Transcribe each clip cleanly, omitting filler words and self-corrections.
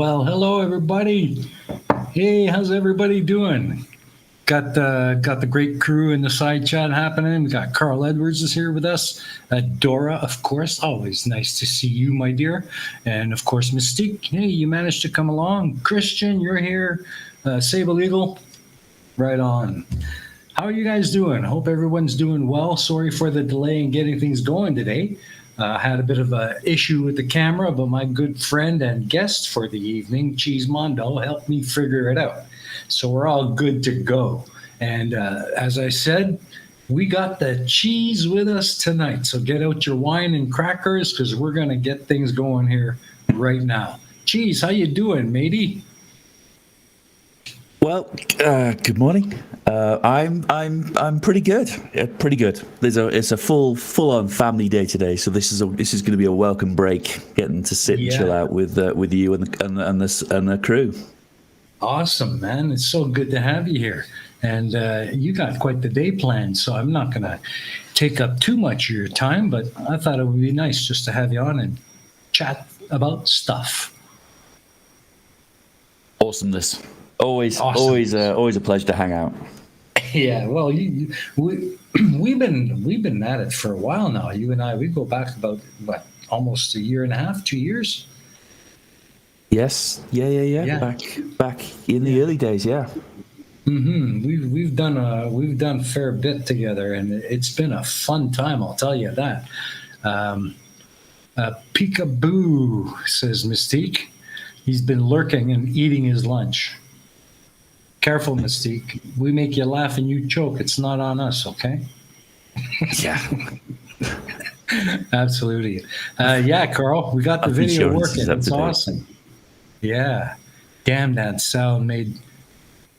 Well, hello everybody. Hey, how's everybody doing? Got the great crew in the side chat happening. We got Carl Edwards is here with us. Dora, of course, always nice to see you, my dear. And of course, Mystique. Hey, you managed to come along. Christian, you're here. Sable Eagle, right on. How are you guys doing? Hope everyone's doing well. Sorry for the delay in getting things going today. Had a bit of an issue with the camera, but my good friend and guest for the evening, Cheesemondo, helped me figure it out. So we're all good to go. And as I said, we got the cheese with us tonight. So get out your wine and crackers because we're going to get things going here right now. Cheese, how you doing, matey? Well, good morning. I'm pretty good. Yeah, pretty good. It's a full-on family day today, so this is going to be a welcome break, getting to sit and chill out with you and the crew. Awesome, man! It's so good to have you here, and you got quite the day planned. So I'm not going to take up too much of your time, but I thought it would be nice just to have you on and chat about stuff. Awesomeness. Always a pleasure to hang out. Yeah, well, we've been at it for a while now. You and I, we go back about almost a year and a half, 2 years. Yes, yeah. Back in the early days, yeah. Mm-hmm. We've done a fair bit together, and it's been a fun time. I'll tell you that. Peekaboo, says Mystique. He's been lurking and eating his lunch. Careful, Mystique. We make you laugh and you choke. It's not on us, okay? Yeah. Absolutely. Yeah, Carl, we got the video working. It's awesome. Yeah. Damn, that sound made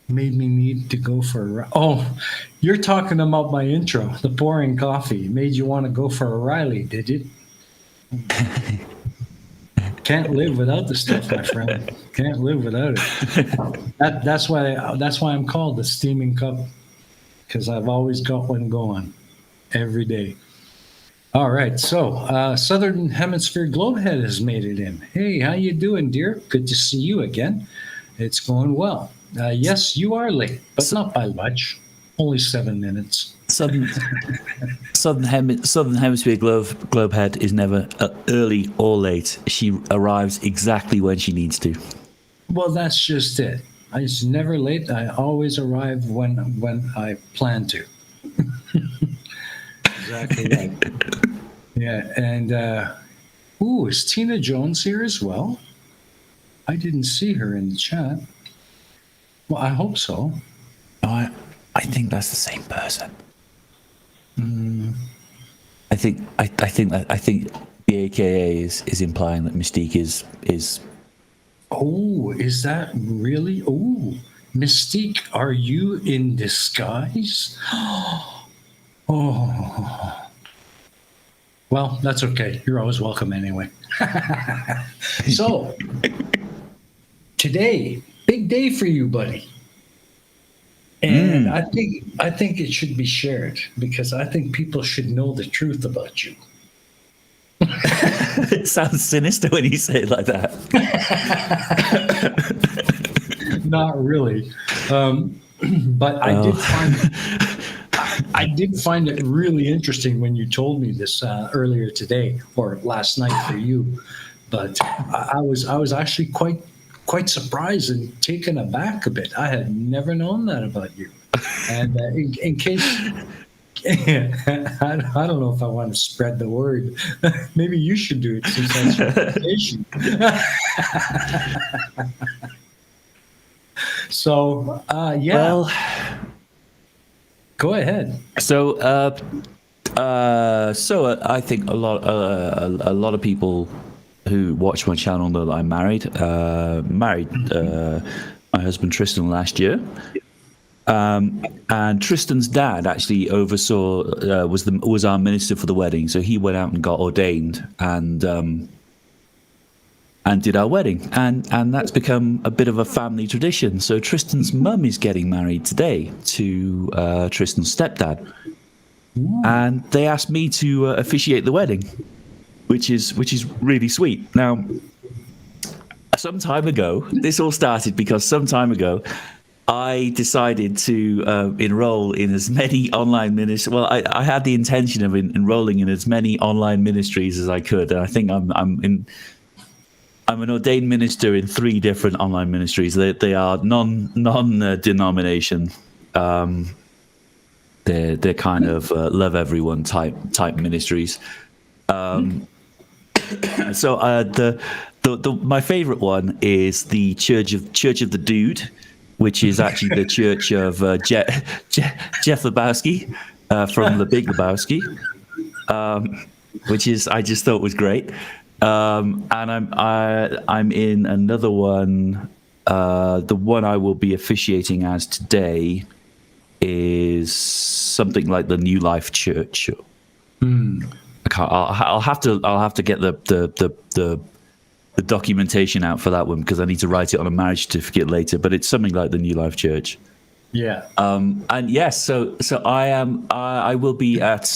me need to go for a... Oh, you're talking about my intro, the pouring coffee. Made you want to go for a Riley, did you? Can't live without the stuff, my friend. Can't live without it. That's why I'm called the steaming cup, because I've always got one going every day. All right, so Southern Hemisphere Globehead has made it in. Hey, how you doing, dear? Good to see you again. It's going well. Yes, you are late, but not by much. Only 7 minutes. Southern Hemisphere Globehead is never early or late. She arrives exactly when she needs to. Well, that's just it. I'm never late. I always arrive when I plan to. Exactly right. Yeah, and is Tina Jones here as well? I didn't see her in the chat. Well, I hope so. I think that's the same person. I think the AKA is implying that Mystique is. Oh, is that really? Oh, Mystique, are you in disguise? Oh, well, that's okay. You're always welcome anyway. So today, big day for you, buddy. And I think it should be shared because I think people should know the truth about you. It sounds sinister when you say it like that. Not really, but I did find it really interesting when you told me this earlier today or last night for you. But I was actually quite surprised and taken aback a bit. I had never known that about you. And in case, I don't know if I want to spread the word. Maybe you should do it since that's your reputation. So, yeah. Well, go ahead. So I think a lot of people who watch my channel know that I'm married. Married my husband Tristan last year, and Tristan's dad actually oversaw was our minister for the wedding. So he went out and got ordained and did our wedding, and that's become a bit of a family tradition. So Tristan's mum is getting married today to Tristan's stepdad, and they asked me to officiate the wedding, which is really sweet. Now, some time ago, this all started because some time ago, I decided to enroll in as many online ministries. Well, I had the intention of enrolling in as many online ministries as I could. And I think I'm an ordained minister in 3 different online ministries. They are non-denomination. They're kind of love everyone type ministries. So my favorite one is the Church of the Dude, which is actually the church of Jeff Lebowski from The Big Lebowski, which I just thought was great. And I'm in another one. The one I will be officiating as today is something like the New Life Church. I'll have to get the documentation out for that one because I need to write it on a marriage certificate later. But it's something like the New Life Church. Yeah. And yes, so I will be at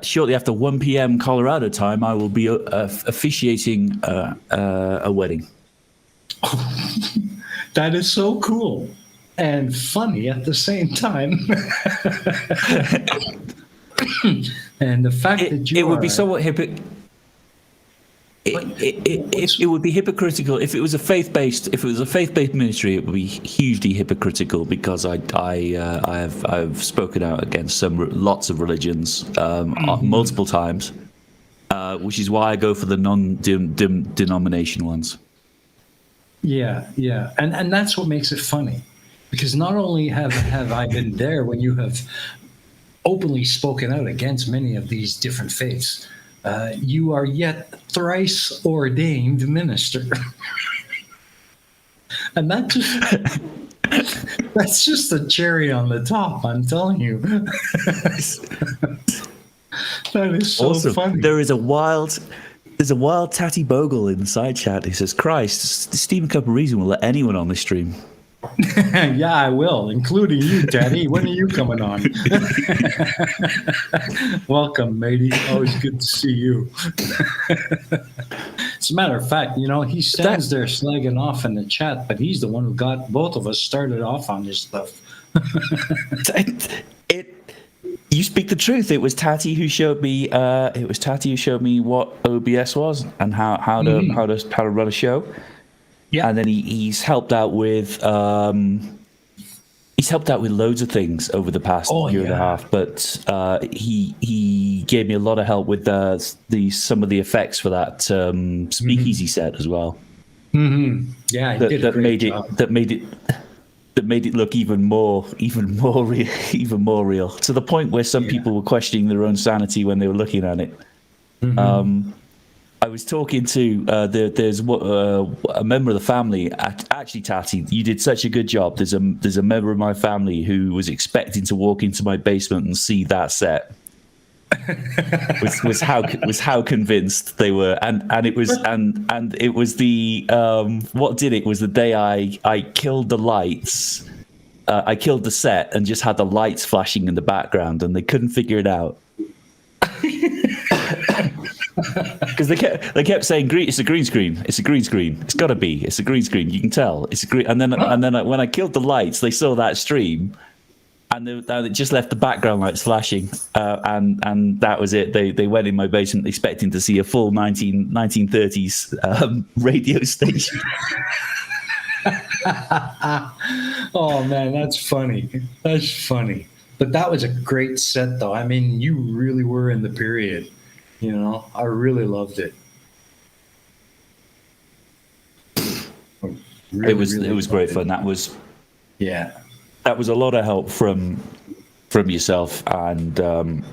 shortly after 1 p.m. Colorado time. I will be officiating a wedding. That is so cool and funny at the same time. And the fact that it would be somewhat it would be hypocritical if it was a faith-based ministry. It would be hugely hypocritical because I've spoken out against lots of religions multiple times, which is why I go for the non-denomination ones. Yeah, and that's what makes it funny, because not only have I been there when you have openly spoken out against many of these different faiths, you are yet thrice ordained minister. And that's just the cherry on the top, I'm telling you. That is so also, funny. There's a wild Tatty Bogle in the side chat. He says, Christ, Stephen Cup of Reason will let anyone on this stream. Yeah, I will, including you, Daddy. When are you coming on? Welcome, matey. Always good to see you. As a matter of fact, he stands there slagging off in the chat, but he's the one who got both of us started off on this stuff. You speak the truth. It was Tatty who showed me. What OBS was and how to run a show. Yeah, and then he's helped out with loads of things over the past year and a half. But he gave me a lot of help with some of the effects for that speakeasy set as well. Mm-hmm. Yeah, he did a great job. That made it look even more real, to the point where some people were questioning their own sanity when they were looking at it. Mm-hmm. I was talking to there's a member of the family. Actually, Tatty, you did such a good job. There's a member of my family who was expecting to walk into my basement and see that set. was how convinced they were, and it was the what did it was the day I killed the lights. I killed the set and just had the lights flashing in the background, and they couldn't figure it out. Because they kept saying it's a green screen. It's a green screen. It's got to be. It's a green screen. You can tell it's a green. And then when I killed the lights, they saw that stream, and it just left the background lights flashing, and that was it. They went in my basement expecting to see a full 1930s radio station. Oh man, that's funny. That's funny. But that was a great set, though. I mean, you really were in the period. I really loved it. It was great fun. That was a lot of help from yourself and a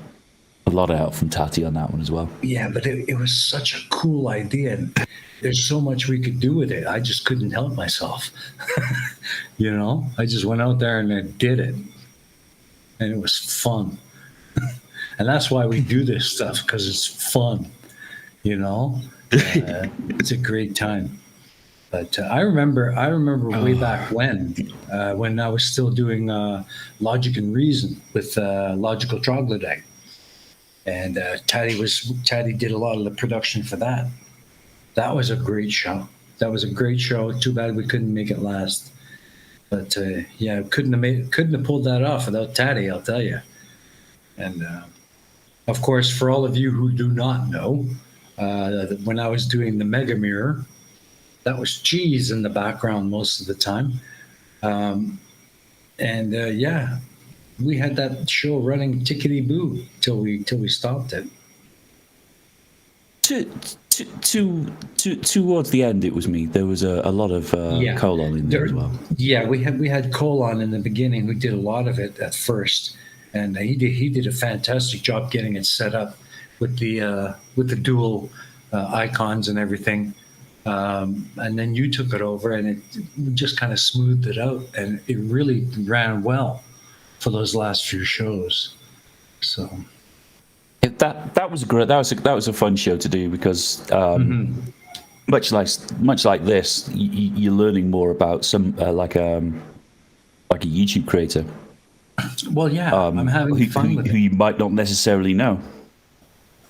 lot of help from Tatty on that one as well. Yeah, but it was such a cool idea, and there's so much we could do with it. I just couldn't help myself. I just went out there and I did it, and it was fun. And that's why we do this stuff, because it's fun, It's a great time. But I remember way back when I was still doing Logic and Reason with Logical Troglodyte, and Taddy did a lot of the production for that. That was a great show. That was a great show. Too bad we couldn't make it last. But yeah, couldn't have pulled that off without Taddy, I'll tell you. And of course, for all of you who do not know, when I was doing the Mega Mirror, that was Cheese in the background most of the time. And yeah, we had that show running tickety boo till we stopped it. Towards the end, it was me. There was a lot of colon in there as well. Yeah, we had colon in the beginning. We did a lot of it at first, and he did a fantastic job getting it set up with the dual icons and everything. And then you took it over, and it just kind of smoothed it out, and it really ran well for those last few shows. So. That was great. That was a fun show to do because much like this, you're learning more about some like a YouTube creator. Well, yeah, I'm having fun with who you might not necessarily know.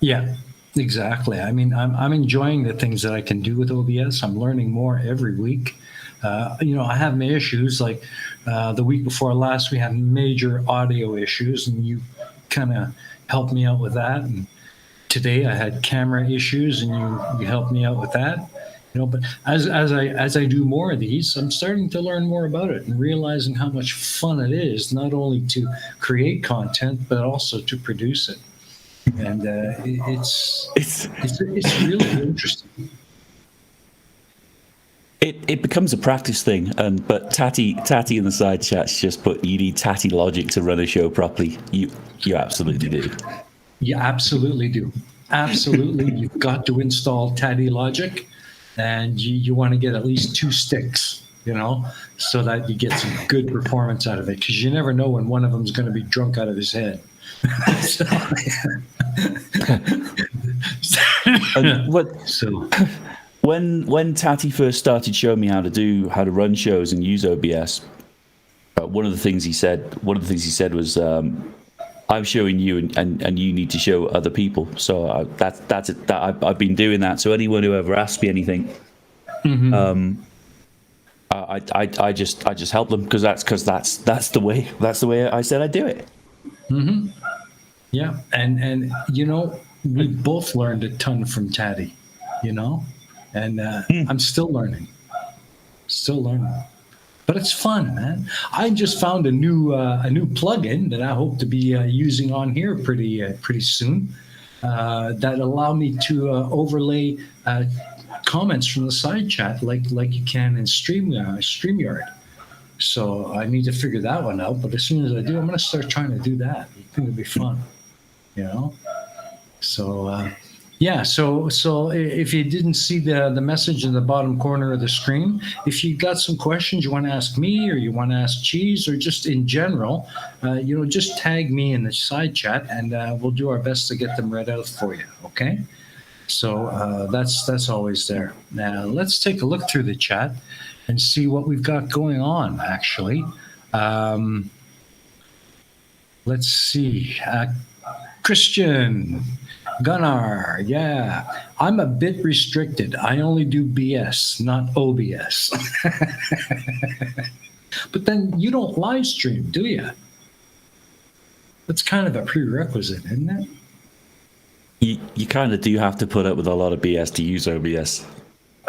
Yeah, exactly. I mean, I'm enjoying the things that I can do with OBS. I'm learning more every week. I have my issues. Like the week before last, we had major audio issues, and you kind of helped me out with that. And today I had camera issues, and you helped me out with that. But as I do more of these, I'm starting to learn more about it and realizing how much fun it is, not only to create content but also to produce it. And it's really interesting. It becomes a practice thing, but Tatty in the side chats just put, you need Tatty logic to run a show properly. You absolutely do. You absolutely do. Absolutely, you've got to install Tatty logic, and you want to get at least 2 sticks, so that you get some good performance out of it. Because you never know when one of them is going to be drunk out of his head. When Tatty first started showing me how to run shows and use OBS, one of the things he said was, I'm showing you, and you need to show other people. So that's it. I've been doing that. So anyone who ever asks me anything, I just help them because that's the way I said I'd do it. Mm-hmm. Yeah, and we both learned a ton from Tatty, and I'm still learning, but it's fun, man. I just found a new plugin that I hope to be using on here pretty soon, that allow me to overlay comments from the side chat like you can in StreamYard. So I need to figure that one out. But as soon as I do, I'm going to start trying to do that. I think it'll be fun, So yeah. So if you didn't see the message in the bottom corner of the screen, if you got some questions you want to ask me, or you want to ask Cheese, or just in general, just tag me in the side chat, and we'll do our best to get them read out for you. Okay. So that's always there. Now let's take a look through the chat and see what we've got going on, actually. Let's see. Christian, Gunnar, yeah. I'm a bit restricted. I only do BS, not OBS. But then you don't live stream, do you? That's kind of a prerequisite, isn't it? You kind of do have to put up with a lot of BS to use OBS.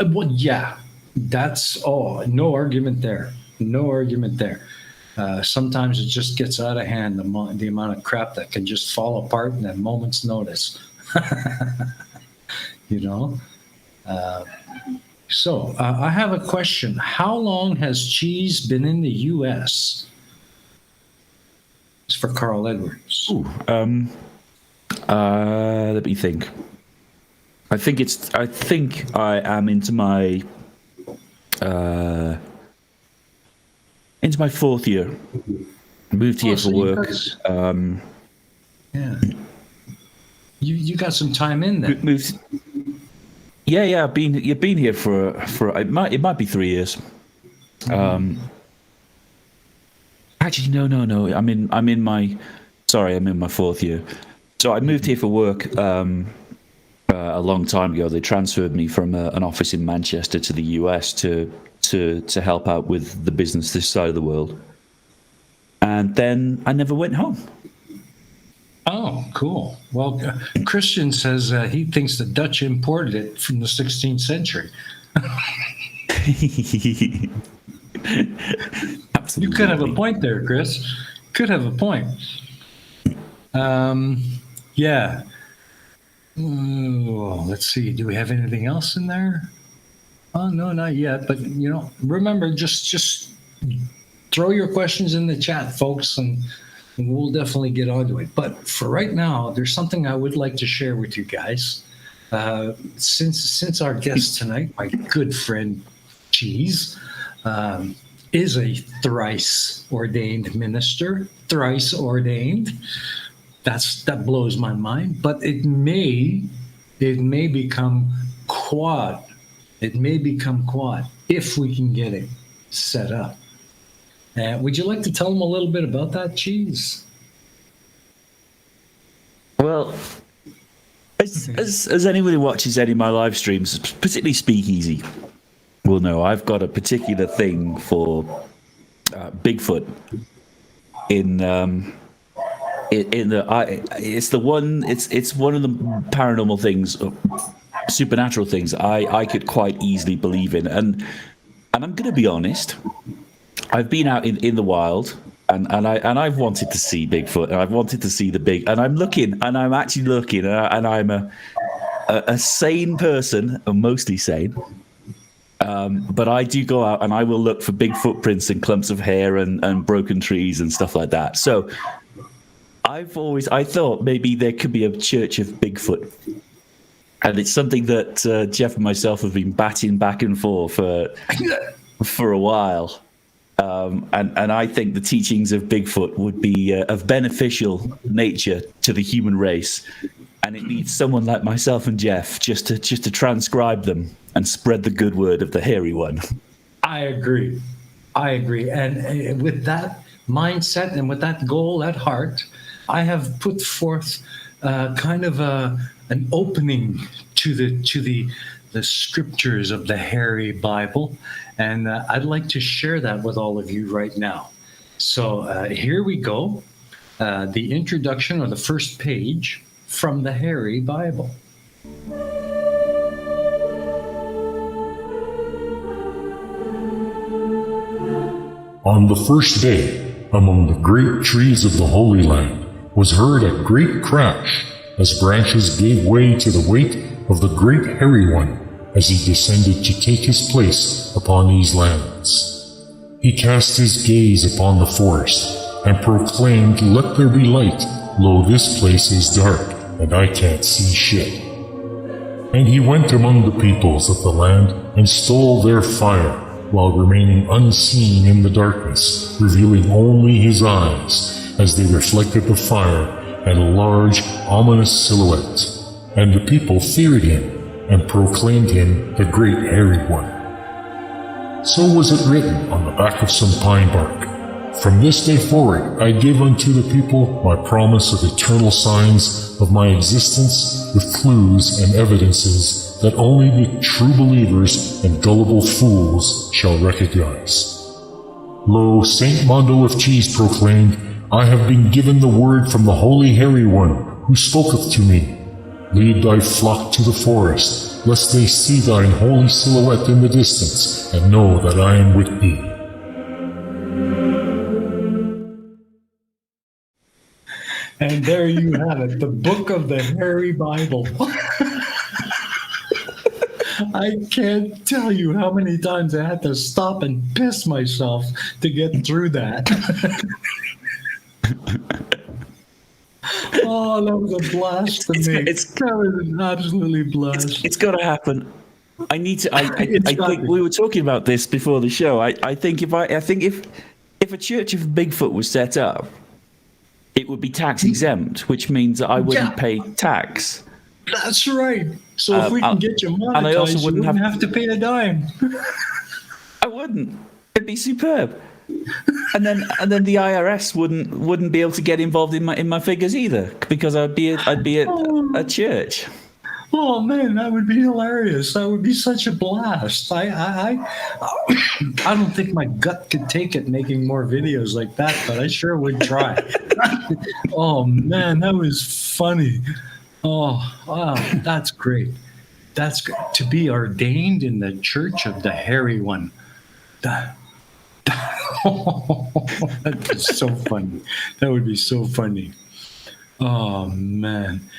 Well, yeah. That's no argument there. No argument there. Sometimes it just gets out of hand, the amount of crap that can just fall apart in a moment's notice. So I have a question. How long has Cheese been in the U.S.? It's for Carl Edwards. Ooh, let me think. I think I am into my 4th year. Moved here for work. Yeah. You got some time in there. Moved. Yeah. You've been here for it might be 3 years. Actually, no. I'm in my 4th year. So I moved here for work a long time ago. They transferred me from an office in Manchester to the US to help out with the business this side of the world. And then I never went home. Oh, cool. Well, Christian says he thinks the Dutch imported it from the 16th century. Absolutely. You could have a point there, Chris. Could have a point. Yeah. Let's see. Do we have anything else in there? Oh, no, not yet. But, remember, just throw your questions in the chat, folks, and we'll definitely get onto it. But for right now, there's something I would like to share with you guys. Since our guest tonight, my good friend Cheese, is a thrice ordained minister, thrice ordained. That blows my mind. But it may become quad. It may become quad if we can get it set up. Would you like to tell them a little bit about that, Cheese? Well, as anyone who watches any of my live streams, particularly Speakeasy, will know, I've got a particular thing for Bigfoot. It's one of the paranormal things, supernatural things I could quite easily believe in, and I'm going to be honest. I've been out in the wild, and I've wanted to see Bigfoot, and I've wanted to see the big, and I'm actually looking, and I'm a sane person, mostly sane. But I do go out and I will look for big footprints and clumps of hair and broken trees and stuff like that. So I thought maybe there could be a church of Bigfoot. And it's something that Jeff and myself have been batting back and forth for a while. And I think the teachings of Bigfoot would be of beneficial nature to the human race. And it needs someone like myself and Jeff just to transcribe them and spread the good word of the hairy one. I agree. And with that mindset and with that goal at heart, I have put forth kind of an opening to the scriptures of the hairy Bible, and I'd like to share that with all of you right now. So here we go. The introduction, or the first page from the hairy Bible. On the first day, among the great trees of the Holy Land, was heard a great crash, as branches gave way to the weight of the great hairy one, as he descended to take his place upon these lands. He cast his gaze upon the forest, and proclaimed, "Let there be light. Lo, this place is dark, and I can't see shit." And he went among the peoples of the land, and stole their fire, while remaining unseen in the darkness, revealing only his eyes, as they reflected the fire and a large, ominous silhouette. And the people feared him, and proclaimed him the great hairy one. So was it written on the back of some pine bark. From this day forward I give unto the people my promise of eternal signs of my existence, with clues and evidences that only the true believers and gullible fools shall recognize. Lo, Saint Mondo of Cheese proclaimed, I have been given the word from the Holy Hairy One, who spoketh to me. Lead thy flock to the forest, lest they see thine holy silhouette in the distance, and know that I am with thee. And there you have it, the book of the hairy Bible. I can't tell you how many times I had to stop and piss myself to get through that. Oh, that was a blast to me. That was an absolutely blast. It's got to happen. I need to. I think we were talking about this before the show. I think if a church of Bigfoot was set up, it would be tax exempt, which means that I wouldn't pay tax. That's right. So if we can get you monetized, and I also wouldn't have to pay a dime. I wouldn't. It'd be superb. And then the IRS wouldn't be able to get involved in my figures either, because I'd be a church. Oh man, that would be hilarious. That would be such a blast. I don't think my gut could take it making more videos like that, but I sure would try. Oh man, that was funny. Oh, wow, that's great. That's great. To be ordained in the Church of the Hairy One. That, that'd be so funny. That would be so funny. Oh man.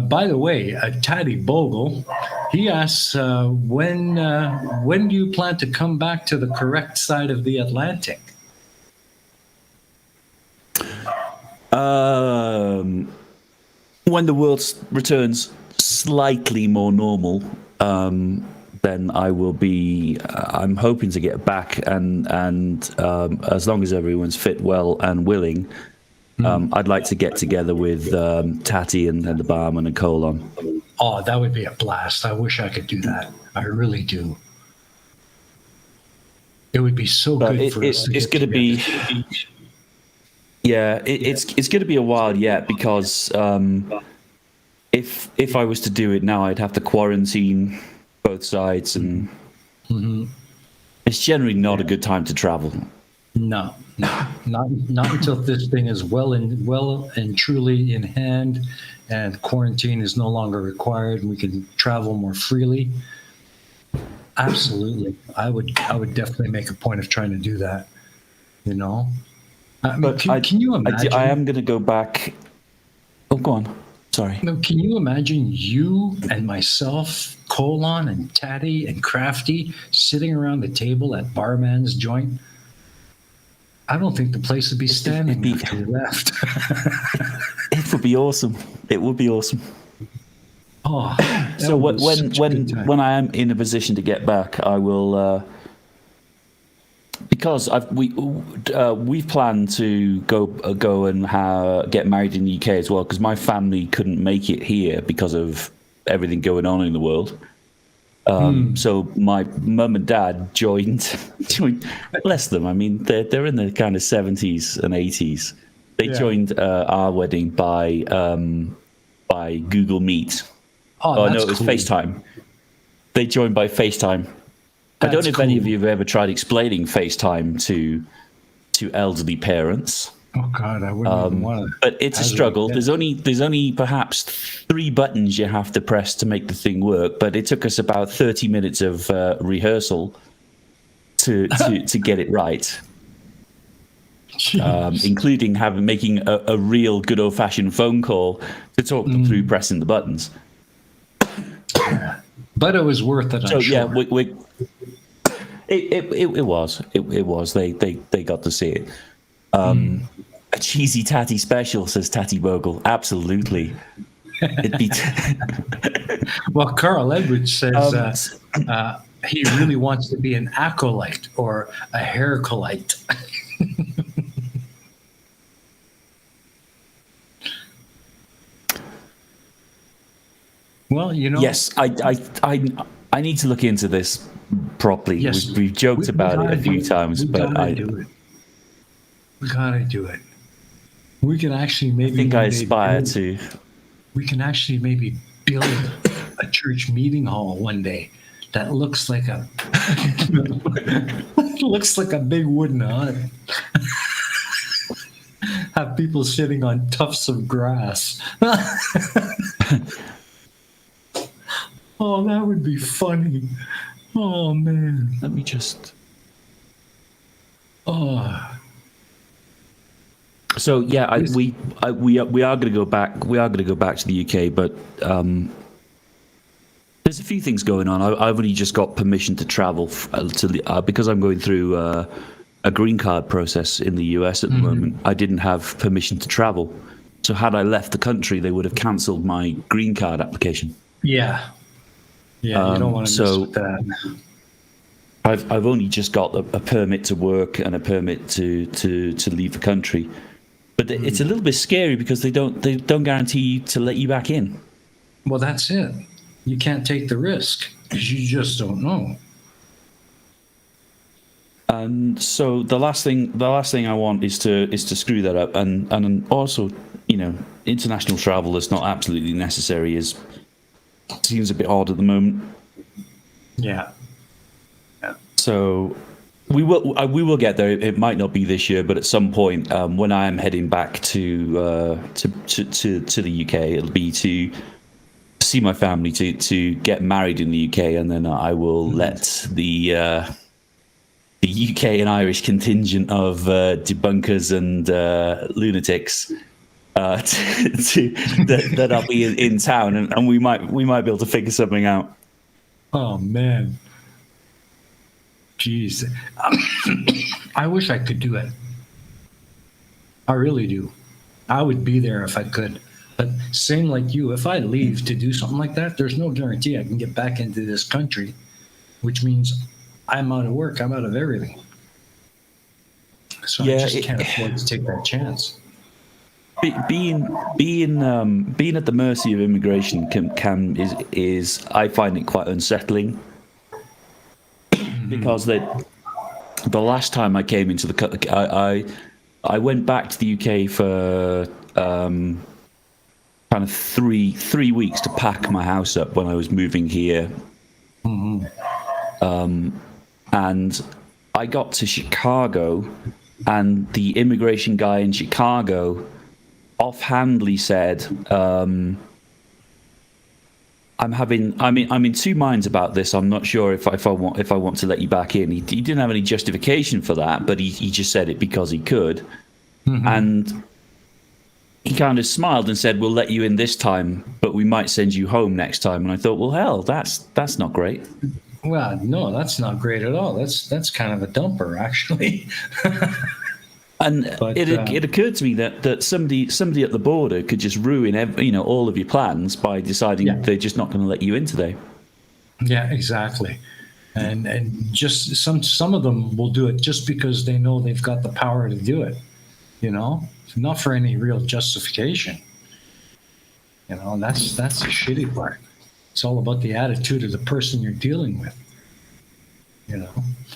By the way, Taddy Bogle, he asks, when do you plan to come back to the correct side of the Atlantic? When the world returns slightly more normal, then I will be. I'm hoping to get back, and as long as everyone's fit, well, and willing. I'd like to get together with Tatty and the barman and Colon. Oh, that would be a blast. I wish I could do that. I really do. It would be so good for us. It's going to be. Yeah, it's going to be a while yet because if I was to do it now, I'd have to quarantine both sides, and it's generally not a good time to travel. No, not until this thing is well and truly in hand, and quarantine is no longer required, and we can travel more freely. Absolutely, I would definitely make a point of trying to do that. You know, I mean, can you imagine? I am going to go back. Oh, go on. Sorry. No, can you imagine you and myself, Colon and Tatty and Crafty sitting around the table at Barman's joint? I don't think the place would be standing after we left. It would be awesome. It would be awesome. Oh, so when I am in a position to get back, I will. Because we've planned to go and get married in the UK as well. Because my family couldn't make it here because of everything going on in the world. So my mum and dad joined. Bless them. I mean, they're in the kind of 70s and 80s. They joined our wedding by Google Meet. Oh, no, it was cool. FaceTime. They joined by FaceTime. I don't know if any of you have ever tried explaining FaceTime to elderly parents. Oh God, I wouldn't even want to. But it's a struggle. There's only perhaps 3 buttons you have to press to make the thing work. But it took us about 30 minutes of rehearsal to get it right, including making a real good old fashioned phone call to talk them through pressing the buttons. But it was worth it. I'm sure. Yeah, it was. They got to see it. A cheesy Tatty special, says Tatty Bogle. Absolutely. It'd be Well, Carl Edwards says he really wants to be an acolyte or a haircolite. Well, you know. Yes, I need to look into this properly. Yes, we've joked about it a few times, but I do it. We gotta do it. We can actually maybe. I think I aspire to. We can actually maybe build a church meeting hall one day that looks like a big wooden hut. Have people sitting on tufts of grass. Oh, that would be funny. Oh man. Let me just. Oh. So yeah, we are going to go back. We are going to go back to the UK, but there's a few things going on. I've only just got permission to travel because I'm going through a green card process in the US at the moment. I didn't have permission to travel, so had I left the country, they would have cancelled my green card application. Yeah. Yeah, you don't want to mess with that. I've only just got a permit to work and a permit to leave the country, but it's a little bit scary because they don't guarantee you to let you back in. Well, that's it. You can't take the risk because you just don't know. And so the last thing I want is to screw that up, and also, international travel that's not absolutely necessary is seems a bit odd at the moment. Yeah. So we will get there. It might not be this year, but at some point, when I am heading back to the UK, it'll be to see my family, to get married in the UK, and then I will let the UK and Irish contingent of debunkers and lunatics that I'll be in town, and we might be able to figure something out. Oh man. Jeez. I wish I could do it. I really do. I would be there if I could. But same like you, if I leave to do something like that, there's no guarantee I can get back into this country, which means I'm out of work. I'm out of everything. So I just can't afford to take that chance. Being at the mercy of immigration is I find it quite unsettling, because the last time I came into the country, I went back to the UK for kind of three weeks to pack my house up when I was moving here. And I got to Chicago, and the immigration guy in Chicago offhandedly said, I'm in two minds about this. I'm not sure if I want to let you back in. He didn't have any justification for that, but he just said it because he could. And he kind of smiled and said, "We'll let you in this time, but we might send you home next time." And I thought, well, hell, that's not great. Well, no, that's not great at all. That's kind of a dumper, actually. But it occurred to me that somebody at the border could just ruin all of your plans by deciding they're just not going to let you in today. Yeah, exactly. And just some of them will do it just because they know they've got the power to do it. Not for any real justification. And that's the shitty part. It's all about the attitude of the person you're dealing with.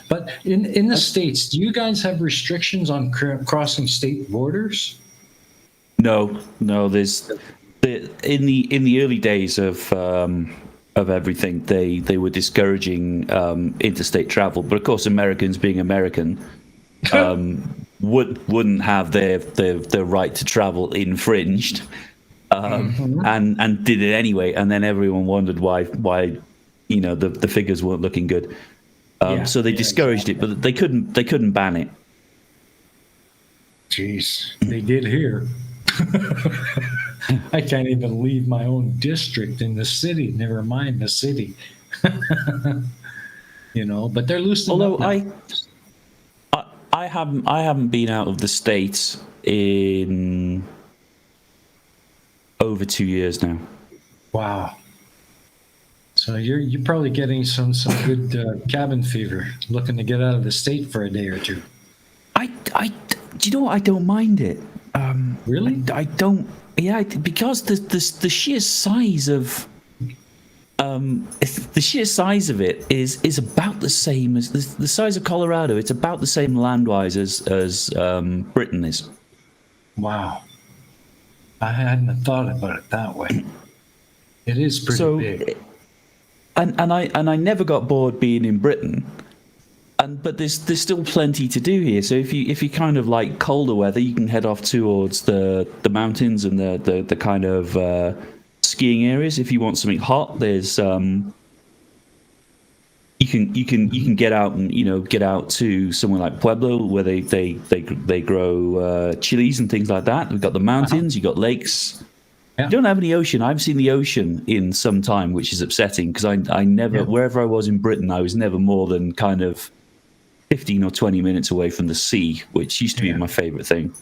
But in the States, do you guys have restrictions on crossing state borders? No. There's in the early days of everything, they were discouraging interstate travel, but of course, Americans being American, wouldn't have their right to travel infringed, and did it anyway, and then everyone wondered why the figures weren't looking good. So they discouraged it, but they couldn't ban it. Jeez, they did here. I can't even leave my own district in the city, never mind the city. But they're loosening up now. Although I haven't been out of the States in over 2 years now. Wow. So you're probably getting some good cabin fever, looking to get out of the state for a day or two. Do you know what? I don't mind it. Really? I don't. Yeah, because the sheer size of it is about the same as the size of Colorado. It's about the same land-wise as Britain is. Wow. I hadn't thought about it that way. It is pretty big. And I never got bored being in Britain, but there's still plenty to do here. So if you kind of like colder weather, you can head off towards the mountains and the kind of skiing areas. If you want something hot, there's you can get out and get out to somewhere like Pueblo where they grow chilies and things like that. We've got the mountains, you've got lakes. You don't have any ocean. I haven't seen the ocean in some time, which is upsetting because I never, wherever I was in Britain, I was never more than kind of 15 or 20 minutes away from the sea, which used to be my favorite thing.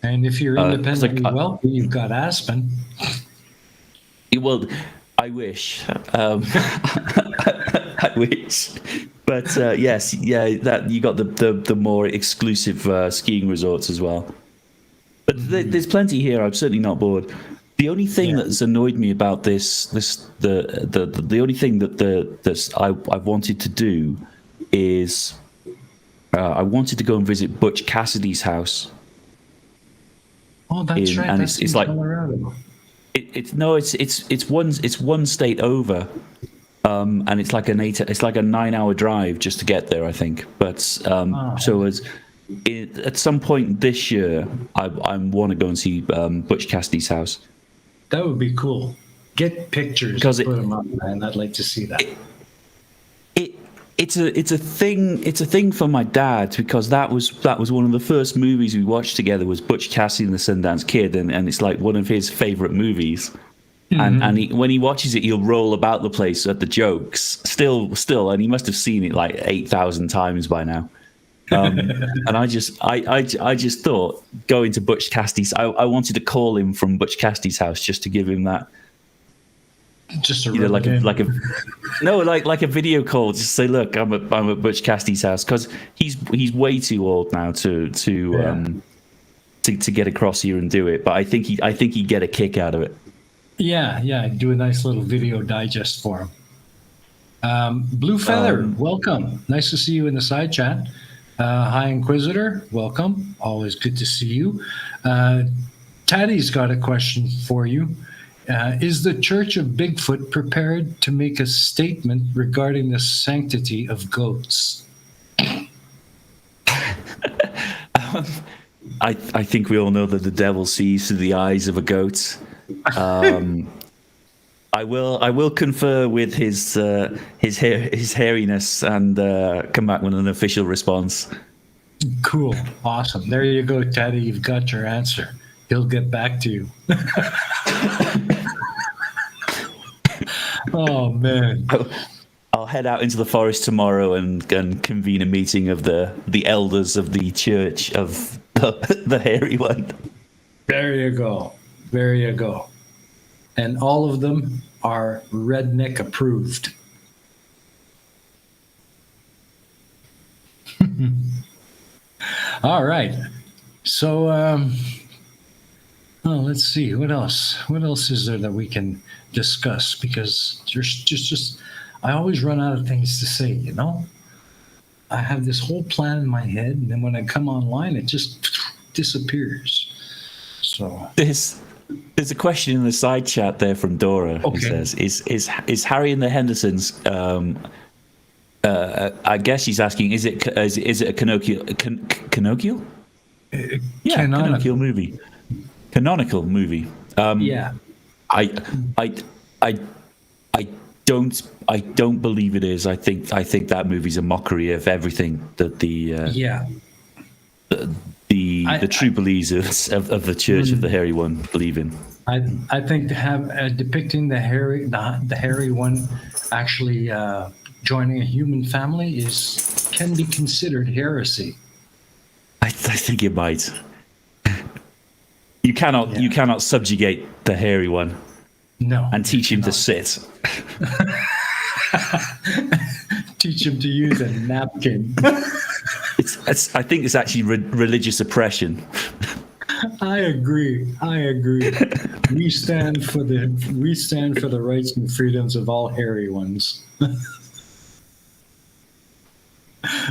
And if you're independently wealthy, you've got Aspen. Well, I wish. I wish. But yes, that you got the more exclusive skiing resorts as well. But there's plenty here. I'm certainly not bored. The only thing that's annoyed me about the only thing that I've wanted to do is I wanted to go and visit Butch Cassidy's house. Oh, that's right. And that's it's in like Colorado. It's one state over, and it's like a 9-hour drive just to get there, I think. But at some point this year, I want to go and see Butch Cassidy's house. That would be cool. Get pictures Because and put them up, man. I'd like to see that. It's a thing for my dad, because that was one of the first movies we watched together, was Butch Cassidy and the Sundance Kid, and it's like one of his favorite movies. And when he watches it, he'll roll about the place at the jokes still, and he must have seen it like 8,000 times by now. And I just thought, going to Butch Cassidy's, I wanted to call him from Butch Cassidy's house just to give him that. Just a like a video call, just say, look, I'm at Butch Cassidy's house, because he's way too old now to get across here and do it. But I think he'd get a kick out of it. Yeah, do a nice little video digest for him. Blue Feather, welcome. Nice to see you in the side chat. Hi, Inquisitor, welcome. Always good to see you. Taddy's got a question for you. Is the Church of Bigfoot prepared to make a statement regarding the sanctity of goats? I think we all know that the devil sees through the eyes of a goat. I will confer with his hairiness and come back with an official response. Cool, awesome. There you go, Teddy. You've got your answer. He'll get back to you. Oh man. I'll head out into the forest tomorrow and convene a meeting of the elders of the Church of the Hairy One. There you go. And all of them are redneck approved. All right. So, let's see. What else? What else is there that we can discuss? Because there's just I always run out of things to say, you know? I have this whole plan in my head, and then when I come online, it just disappears. So there's a question in the side chat there from Dora. Okay. Who says, "Is Harry and the Hendersons?" I guess she's asking, is it a canonical? Yeah, canonical movie. Canonical movie. Yeah. I don't believe it is. I think that movie's a mockery of everything that the true believers of the Church of the Hairy One believe in. I think to have depicting the hairy one actually joining a human family can be considered heresy. I think it might. You cannot subjugate the hairy one. No. And teach him to sit. Teach him to use a napkin. I think it's actually religious oppression. I agree. We stand for the rights and freedoms of all hairy ones.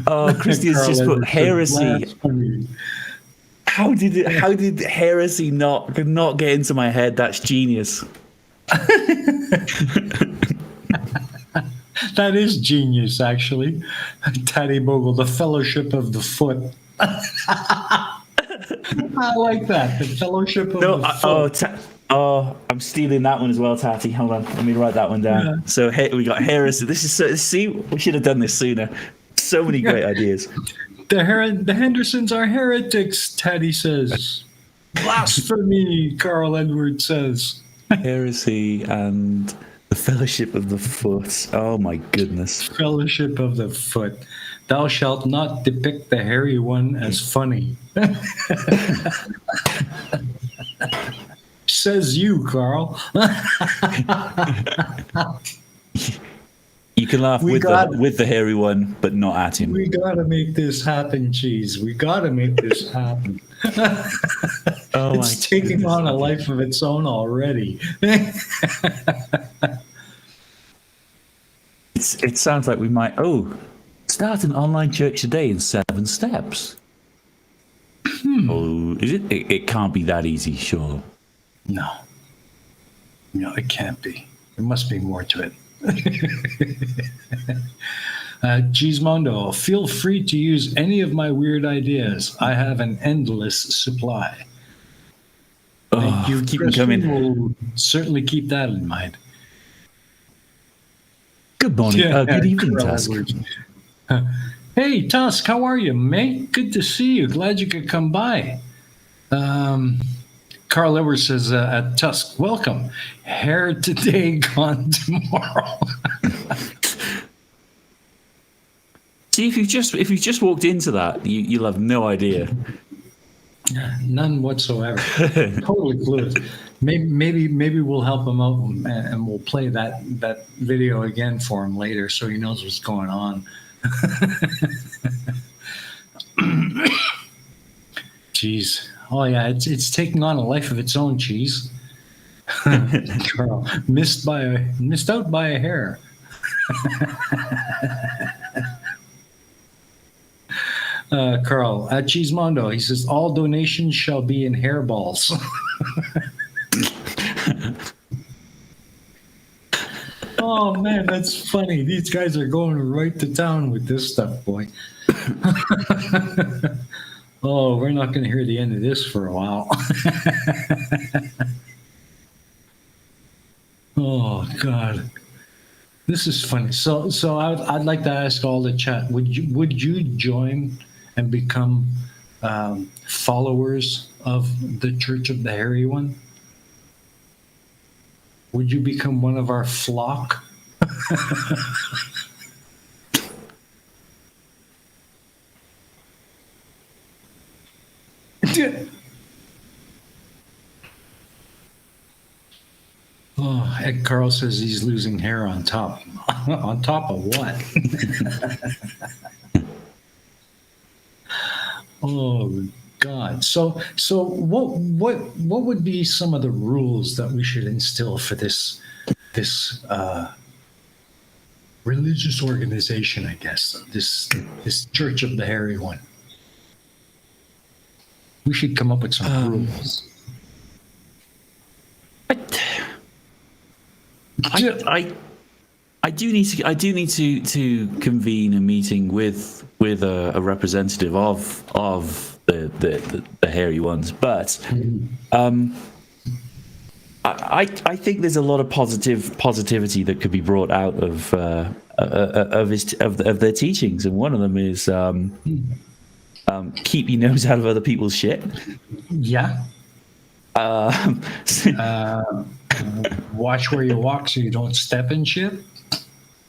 Oh, Christian's just put heresy. How did heresy not get into my head? That's genius. That is genius, actually. Taddy Bogle, the Fellowship of the Foot. I like that. The Fellowship of the Foot. I'm stealing that one as well, Tatty. Hold on, let me write that one down. Yeah. So we got heresy. See, we should have done this sooner. So many great ideas. The Hendersons are heretics, Taddy says. Blasphemy, Carl Edwards says. Heresy and the Fellowship of the Foot. Oh my goodness. Fellowship of the Foot. Thou shalt not depict the hairy one as funny. Says you, Carl. You can laugh with the hairy one, but not at him. We gotta make this happen, Cheese. We gotta make this happen. It's taking on a life of its own already. It sounds like we might start an online church today in 7 steps. Oh, is it? It can't be that easy, sure. No. No, it can't be. There must be more to it. Cheesemondo, feel free to use any of my weird ideas. I have an endless supply. Thank you. Keep them Christian. coming. We'll certainly keep that in mind. Good morning. Good evening, Carl Tusk. Edwards. Hey, Tusk, how are you, mate? Good to see you. Glad you could come by. Carl Edwards says, at Tusk, welcome. Hair today, gone tomorrow. See, if you've just walked into that, you'll have no idea. None whatsoever. Totally clueless. Maybe we'll help him out and we'll play that video again for him later so he knows what's going on. Jeez. Oh yeah, it's taking on a life of its own, Cheese. Carl, missed out by a hair. Carl, at Cheesemondo, he says, all donations shall be in hairballs. Oh, man, that's funny. These guys are going right to town with this stuff, boy. Oh, we're not going to hear the end of this for a while. Oh, God. This is funny. So I'd like to ask all the chat, would you join and become followers of the Church of the Hairy One? Would you become one of our flock? Oh, Ed Carl says he's losing hair on top. On top of what? Oh God! So what would be some of the rules that we should instill for this religious organization? I guess this Church of the Hairy One. We should come up with some rules. I do need to convene a meeting with a representative of the hairy ones, but I think there's a lot of positivity that could be brought out of their teachings, and one of them is keep your nose out of other people's shit. Yeah. Watch where you walk so you don't step in shit.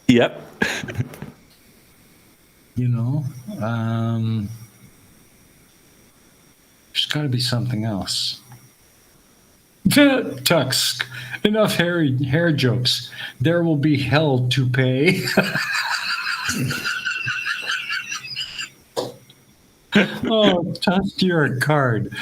Yep. You know, there's got to be something else. Tux, enough hair jokes. There will be hell to pay. Oh, Tux, you're a card.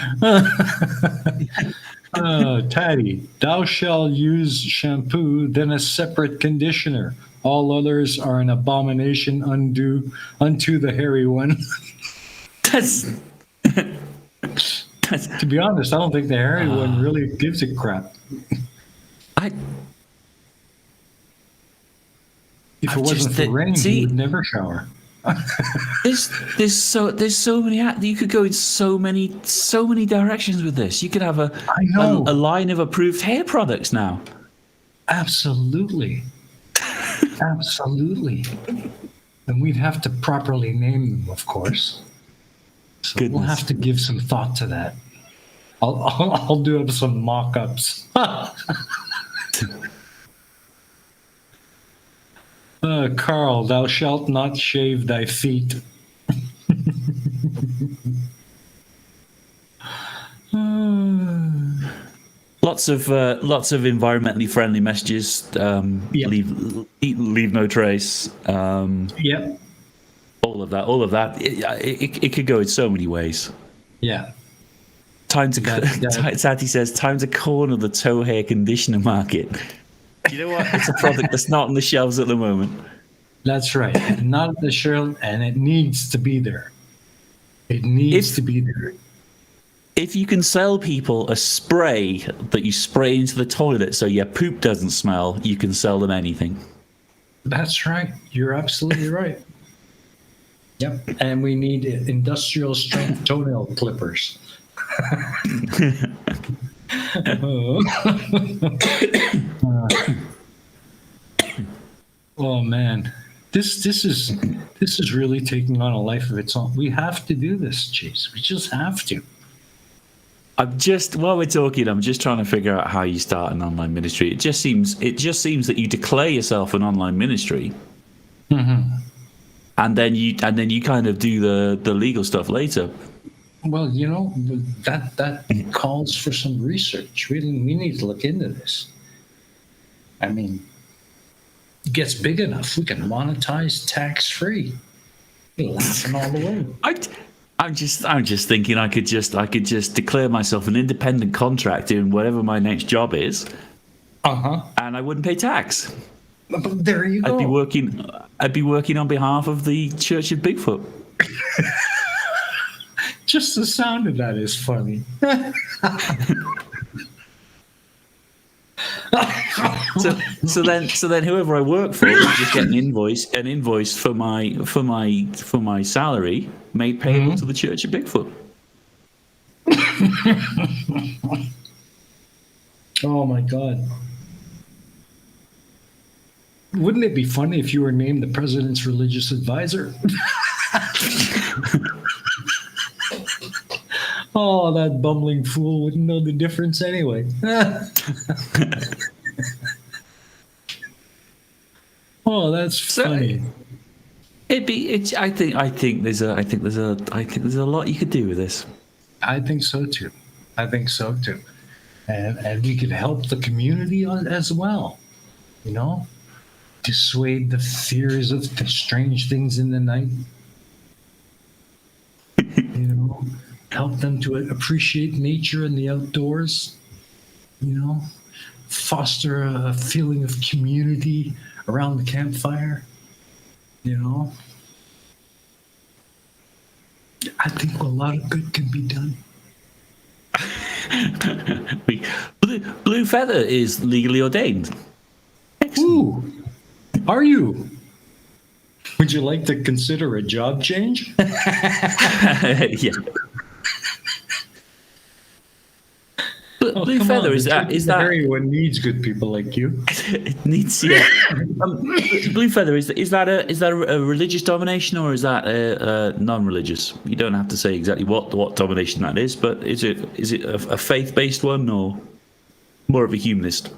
Tatty, thou shalt use shampoo, then a separate conditioner. All others are an abomination unto the hairy one. To be honest, I don't think the hairy one really gives a crap. If it wasn't for rain, he would never shower. There's so many. You could go in so many directions with this. You could have a line of approved hair products now. Absolutely. Absolutely. And we'd have to properly name them, of course. So we'll have to give some thought to that. I'll do up some mock-ups. Carl, thou shalt not shave thy feet. Lots of environmentally friendly messages. Yep. Leave no trace. Yep. All of that. It could go in so many ways. Yeah. Sati says, time to corner the toe hair conditioner market. You know what? It's a product that's not on the shelves at the moment. That's right. Not at the shelf, and it needs to be there. It needs to be there. if you can sell people a spray that you spray into the toilet so your poop doesn't smell, you can sell them anything. That's right. You're absolutely right. Yep. And we need industrial strength toenail clippers. Oh man, this is really taking on a life of its own. We have to do this, Chase. We just have to. While we're talking, I'm just trying to figure out how you start an online ministry. It just seems that you declare yourself an online ministry, and then you kind of do the legal stuff later. Well, that calls for some research. We need to look into this. I mean, it gets big enough, we can monetize tax-free. You're laughing all the way. I'm just thinking I could just declare myself an independent contractor in whatever my next job is. And I wouldn't pay tax. But there you go. I'd be working on behalf of the Church of Bigfoot. Just the sound of that is funny. So then whoever I work for will just get an invoice for my salary made payable to the Church of Bigfoot. Oh my God. Wouldn't it be funny if you were named the president's religious advisor? Oh, that bumbling fool wouldn't know the difference anyway. Oh, that's funny. I think there's a lot you could do with this. I think so too. And we could help the community as well. Dissuade the fears of the strange things in the night. Help them to appreciate nature and the outdoors. Foster a feeling of community around the campfire. I think a lot of good can be done. Blue Feather is legally ordained. Excellent. Ooh, are you? Would you like to consider a job change? Yeah. Blue Feather on, is that everyone needs good people like you. It needs, yeah. Blue Feather is that a religious domination, or is that a non-religious? You don't have to say exactly what domination that is, but is it a faith-based one or more of a humanist?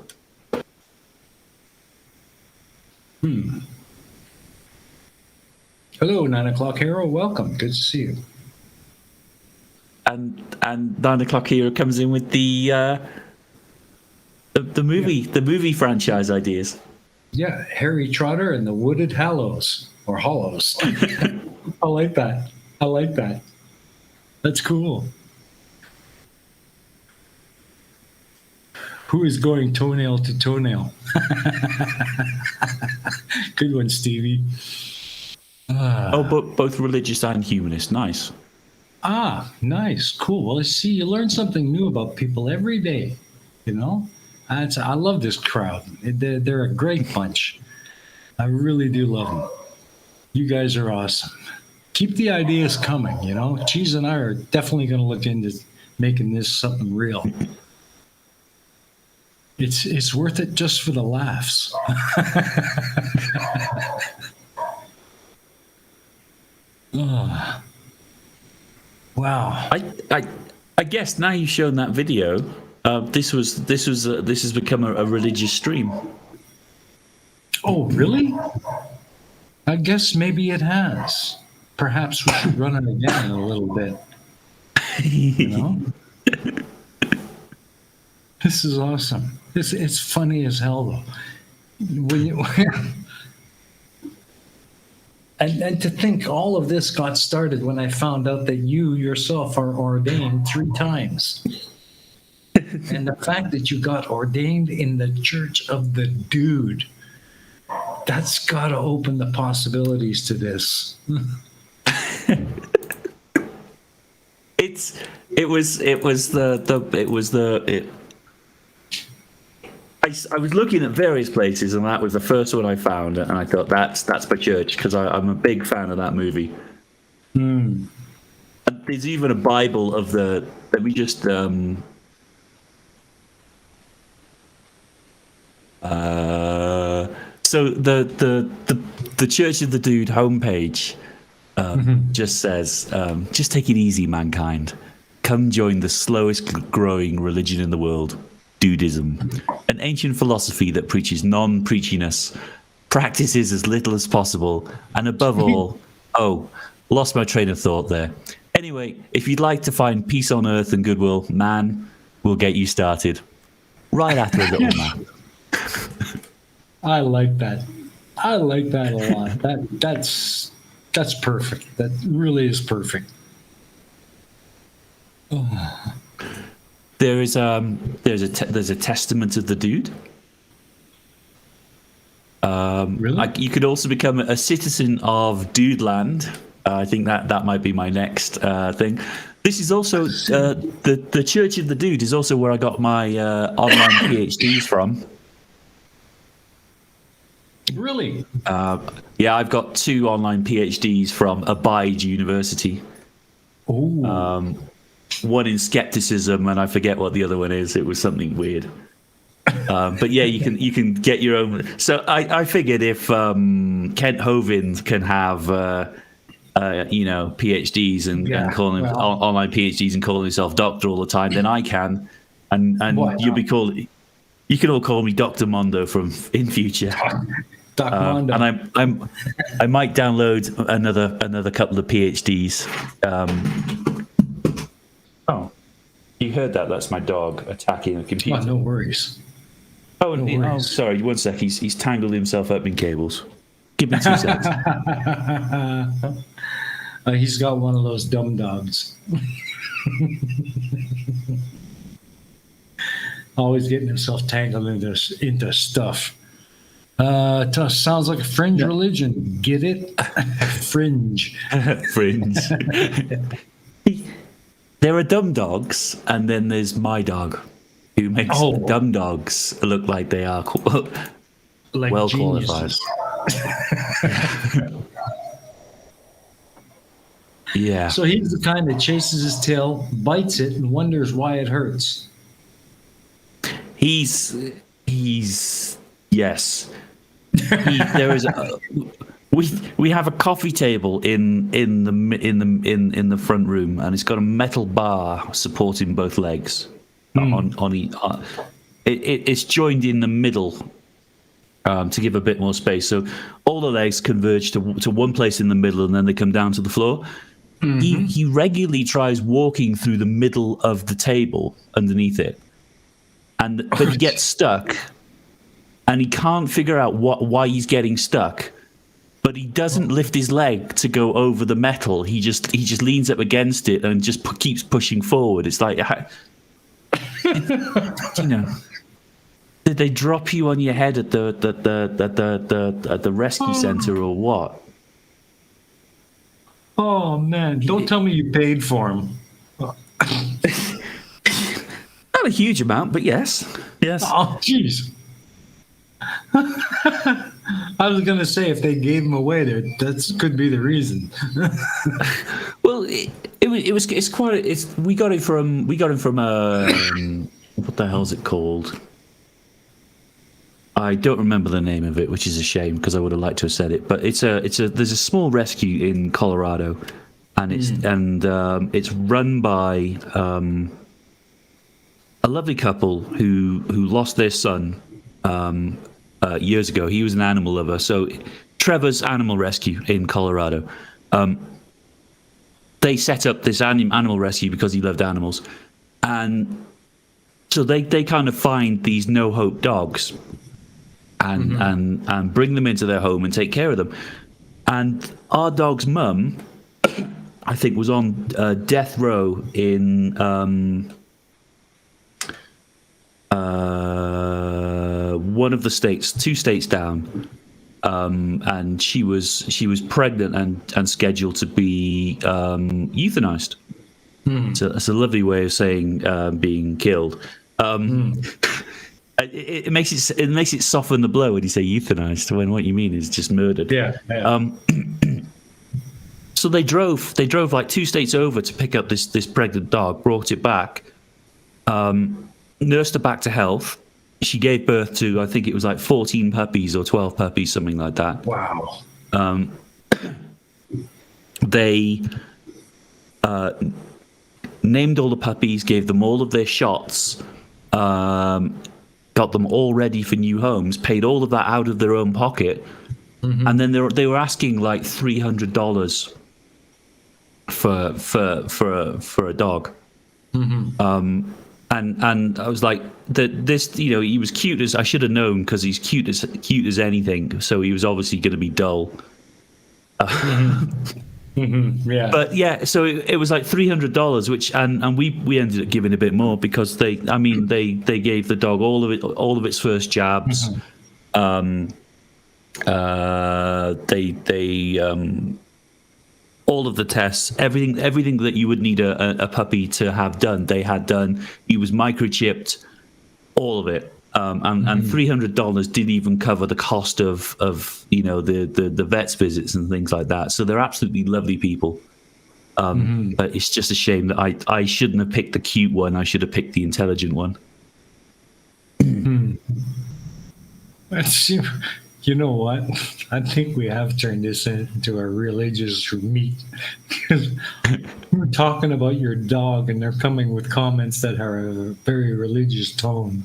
Hello, 9 o'clock hero. Welcome. Good to see you. And 9 o'clock hero comes in with the movie franchise ideas. Yeah, Harry Trotter and the Wooded Hallows or Hollows. I like that. That's cool. Who is going toenail to toenail? Good one, Stevie. Both religious and humanist. Nice. Nice, cool. Well, see, you learn something new about people every day. I love this crowd. They're a great bunch. I really do love them. You guys are awesome. Keep the ideas coming. Cheese and I are definitely going to look into making this something real. It's worth it just for the laughs. Oh. Wow. I guess now you've shown that video, this has become a religious stream. Oh, really? I guess maybe it has. Perhaps we should run it again in a little bit. This is awesome. It's funny as hell though. And to think all of this got started when I found out that you yourself are ordained 3 times. And the fact that you got ordained in the Church of the Dude, that's got to open the possibilities to this. it was I was looking at various places, and that was the first one I found, and I thought that's my church, because I'm a big fan of that movie. And there's even a Bible of the. Let me just. So the Church of the Dude homepage just says, "Just take it easy, mankind. Come join the slowest growing religion in the world." Dudism, an ancient philosophy that preaches non-preachiness, practices as little as possible, and above all, lost my train of thought there. Anyway, if you'd like to find peace on earth and goodwill, man, we'll get you started. Right after a little map. I like that. I like that a lot. That's perfect. That really is perfect. Oh. There's a testament of the dude. Really? You could also become a citizen of Dudeland. I think that might be my next thing. This is also the Church of the Dude is also where I got my online PhDs from. Really? Yeah, I've got 2 online PhDs from Abide University. Oh. One in skepticism, and I forget what the other one is. It was something weird. But yeah, you can get your own. So I figured if Kent Hovind can have PhDs and calling online PhDs and calling himself doctor all the time, then I can, and you'll be called. You can all call me Dr. Mondo from in future. Dr. Mondo. And I might download another couple of PhDs. Oh, you heard that? That's my dog attacking the computer. Oh, no worries. Oh, sorry. 1 sec. He's tangled himself up in cables. Give me 2 seconds. He's got one of those dumb dogs. Always getting himself tangled into stuff. Sounds like a fringe religion. Get it? Fringe. Fringe. There are dumb dogs, and then there's my dog, who makes dumb dogs look like they are like well geniuses. Qualified. Yeah. So he's the kind that chases his tail, bites it, and wonders why it hurts. He's yes. There is we have a coffee table in the front room, and it's got a metal bar supporting both legs. It's joined in the middle to give a bit more space. So all the legs converge to one place in the middle, and then they come down to the floor. Mm-hmm. He regularly tries walking through the middle of the table underneath it, but he gets stuck, and he can't figure out why he's getting stuck. But he doesn't lift his leg to go over the metal. He just leans up against it and just keeps pushing forward. It's like, did they drop you on your head at the rescue center or what? Oh man! Don't tell me you paid for him. Not a huge amount, but yes. Oh jeez. I was going to say if they gave him away, that could be the reason. Well, we got it from what the hell is it called? I don't remember the name of it, which is a shame because I would have liked to have said it. But there's a small rescue in Colorado, and it's run by a lovely couple who lost their son years ago. He was an animal lover. So Trevor's Animal Rescue in Colorado. They set up this animal rescue because he loved animals. And so they kind of find these no-hope dogs and bring them into their home and take care of them. And our dog's mum, I think, was on death row in one of the states, 2 states down, and she was pregnant and scheduled to be euthanized. So it's a lovely way of saying being killed. It makes it soften the blow when you say euthanized, when what you mean is just murdered. Yeah. So they drove like 2 states over to pick up this pregnant dog, brought it back, nursed her back to health. She gave birth to, I think it was like 14 puppies or 12 puppies, something like that. Wow. They named all the puppies, gave them all of their shots, got them all ready for new homes, paid all of that out of their own pocket, and then they were asking like $300 for a dog. And I was like, this, he was cute as I should have known, because he's cute as anything. So he was obviously going to be dull. Yeah. But yeah, so it was like $300, which and we ended up giving a bit more, because they gave the dog all of its first jabs. They all of the tests, everything that you would need a puppy to have done, they had done. He was microchipped, all of it. And $300 didn't even cover the cost of the vet's visits and things like that. So they're absolutely lovely people. But it's just a shame that I shouldn't have picked the cute one. I should have picked the intelligent one. You know what? I think we have turned this into a religious meet, because we're talking about your dog and they're coming with comments that are a very religious tone.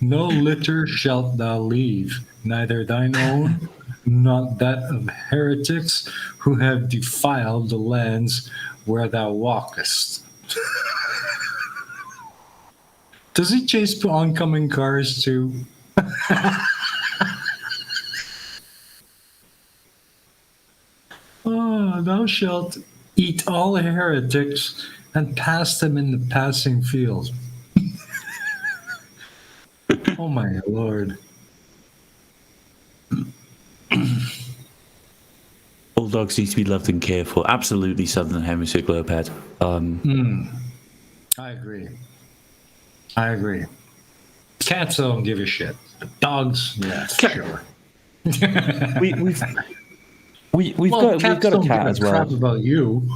No litter shalt thou leave, neither thine own, not that of heretics who have defiled the lands where thou walkest. Does he chase oncoming cars too? Oh, thou shalt eat all heretics and pass them in the passing field. Oh my Lord. All dogs need to be loved and cared for. Absolutely, Southern Hemisphere Globhead. I agree. Cats don't give a shit. But dogs, yeah, sure. We've got a cat as well. Crap about you.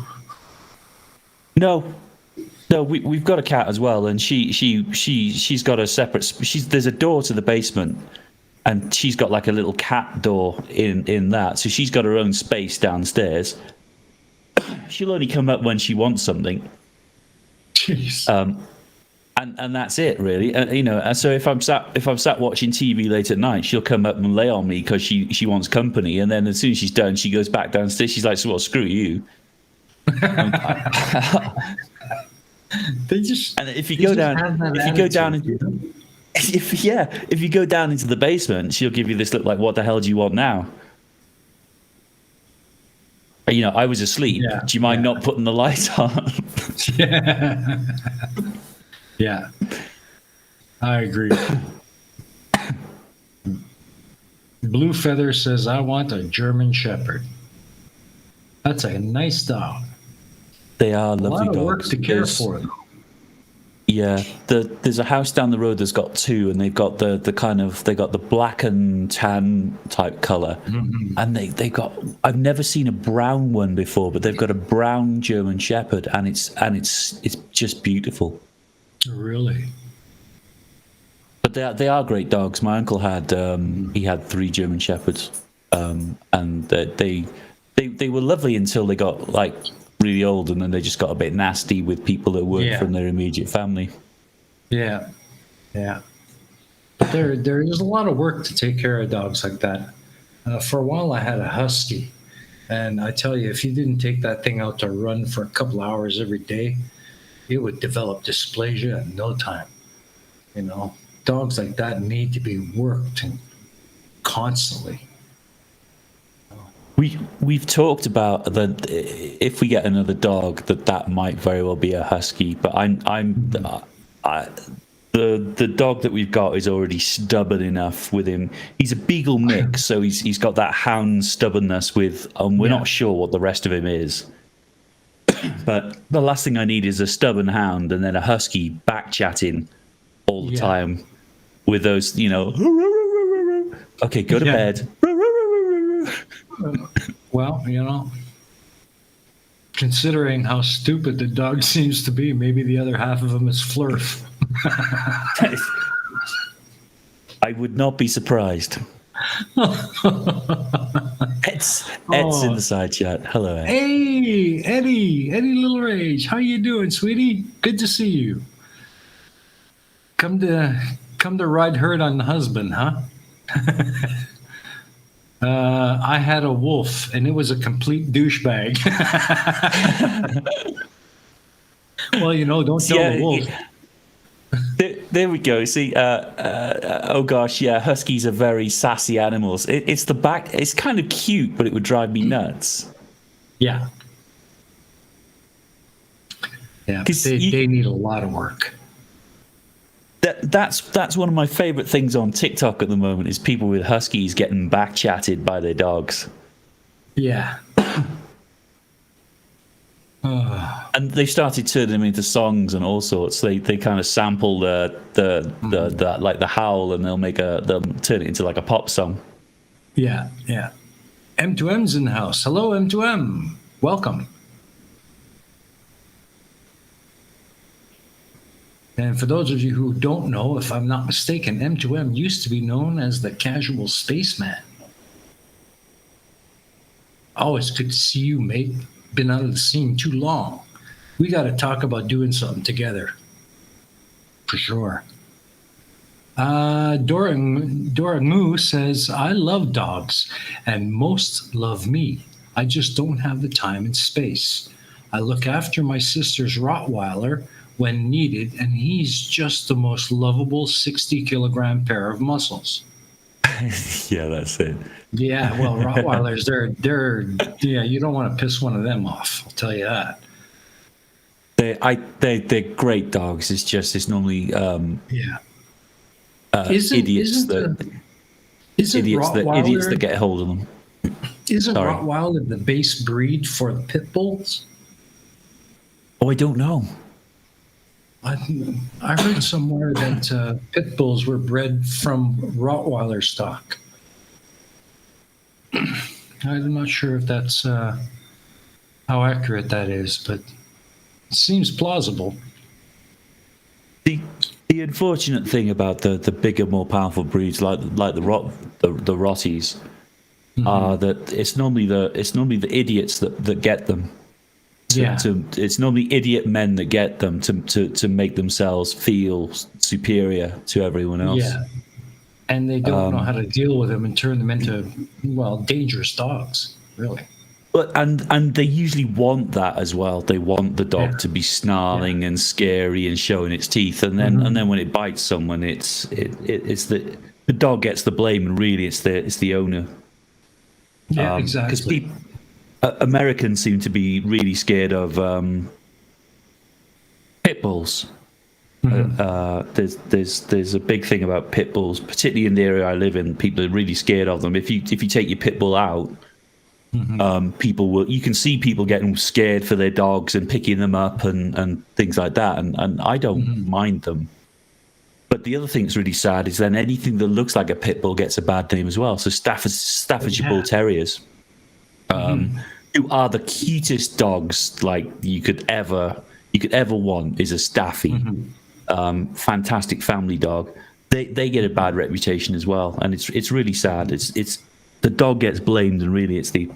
No, we've got a cat as well, and she's got a separate. There's a door to the basement, and she's got like a little cat door in that. So she's got her own space downstairs. She'll only come up when she wants something. Jeez. And that's it, really. And so if I'm sat watching TV late at night, she'll come up and lay on me because she wants company. And then as soon as she's done, she goes back downstairs. She's like, "So well, screw you." They just. And if you go down into the basement, she'll give you this look like, "What the hell do you want now?" I was asleep. Yeah, do you mind not putting the light on? Yeah. Yeah, I agree. Blue Feather says, "I want a German Shepherd." That's a nice dog. They are lovely dogs. A lot of work to care for them. Yeah, there's a house down the road that's got two, and they've got they got the black and tan type color, and they got. I've never seen a brown one before, but they've got a brown German Shepherd, and it's just beautiful. Really? But they are great dogs. My uncle had 3 German Shepherds, and they were lovely until they got like really old, and then they just got a bit nasty with people that work from their immediate family. Yeah. But there is a lot of work to take care of dogs like that. For a while, I had a husky, and I tell you, if you didn't take that thing out to run for a couple hours every day, it would develop dysplasia in no time. Dogs like that need to be worked constantly. We've talked about that if we get another dog, that might very well be a husky. But the the dog that we've got is already stubborn enough with him. He's a beagle mix, so he's got that hound stubbornness with. We're not sure what the rest of him is. But the last thing I need is a stubborn hound and then a husky back chatting all the time with those, okay, go to bed. Well, considering how stupid the dog seems to be, maybe the other half of him is Flurf. I would not be surprised. Ed's in the side chat. Hello, Ed. Hey, Eddie Little Rage. How you doing, sweetie? Good to see you. Come to ride herd on the husband, huh? I had a wolf, and it was a complete douchebag. Well, don't tell the wolf. There we go. See, oh gosh, yeah, huskies are very sassy animals. It's the back. It's kind of cute, but it would drive me nuts. Yeah. Yeah, they need a lot of work. That's one of my favorite things on TikTok at the moment is people with huskies getting back chatted by their dogs. Yeah. And they started turning them into songs and all sorts. They kind of sample the like the howl, and they'll turn it into like a pop song. Yeah. M2M's in the house. Hello, M2M. Welcome. And for those of you who don't know, if I'm not mistaken, M2M used to be known as the Casual Spaceman. Always good to see you, mate. Been out of the scene too long. We got to talk about doing something together. For sure. Dora Moo says, I love dogs, and most love me. I just don't have the time and space. I look after my sister's Rottweiler when needed, and he's just the most lovable 60-kilogram pair of muscles. Yeah, that's it. Yeah, well, Rottweilers, they're you don't want to piss one of them off. I'll tell you that. They're great dogs. It's normally idiots that get hold of them. Isn't Rottweiler the base breed for the pit bulls? Oh, I don't know. I heard somewhere that pit bulls were bred from Rottweiler stock. I'm not sure if that's how accurate that is, but it seems plausible. The unfortunate thing about the bigger, more powerful breeds like the Rotties are that it's normally the idiots that get them. It's normally idiot men that get them to make themselves feel superior to everyone else. Yeah, and they don't know how to deal with them and turn them into dangerous dogs. Really. But and they usually want that as well. They want the dog to be snarling and scary and showing its teeth, and then when it bites someone, it's the dog gets the blame, and really it's the owner. Yeah, exactly. Because Americans seem to be really scared of pit bulls. There's a big thing about pit bulls, particularly in the area I live in. People are really scared of them. If you take your pit bull out, you can see people getting scared for their dogs and picking them up and things like that. And I don't mind them. But the other thing that's really sad is then anything that looks like a pit bull gets a bad name as well. So Staffordshire Bull Terriers. Who are the cutest dogs like you could ever want is a Staffy. Fantastic family dog. They get a bad reputation as well, and it's really sad. It's the dog gets blamed, and really it's the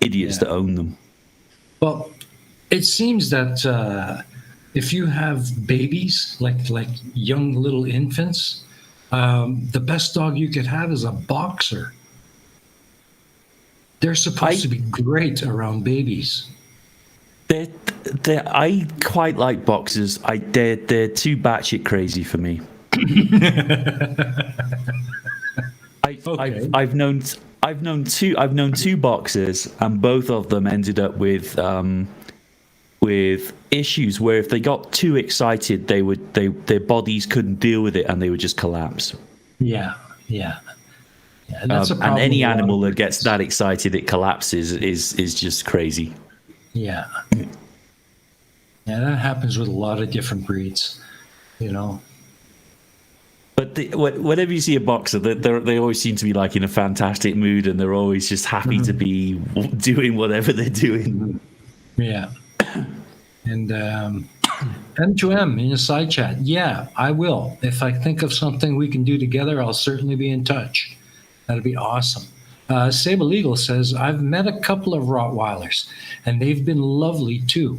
idiots that own them. Well, it seems that if you have babies like young little infants, the best dog you could have is a boxer. They're supposed to be great around babies. I quite like boxers. They're too batshit crazy for me. I've known two boxers, and both of them ended up with with issues where if they got too excited, their bodies couldn't deal with it and they would just collapse. Yeah. And that's a And problem any with a lot animal of that gets breeds. that excited it collapses is just crazy. Yeah. Yeah, that happens with a lot of different breeds, you know. But whenever you see a boxer, they always seem to be like in a fantastic mood, and they're always just happy to be doing whatever they're doing. Yeah. And M2M in a side chat. Yeah, I will. If I think of something we can do together, I'll certainly be in touch. That'd be awesome. Sable Eagle says, I've met a couple of Rottweilers, and they've been lovely too.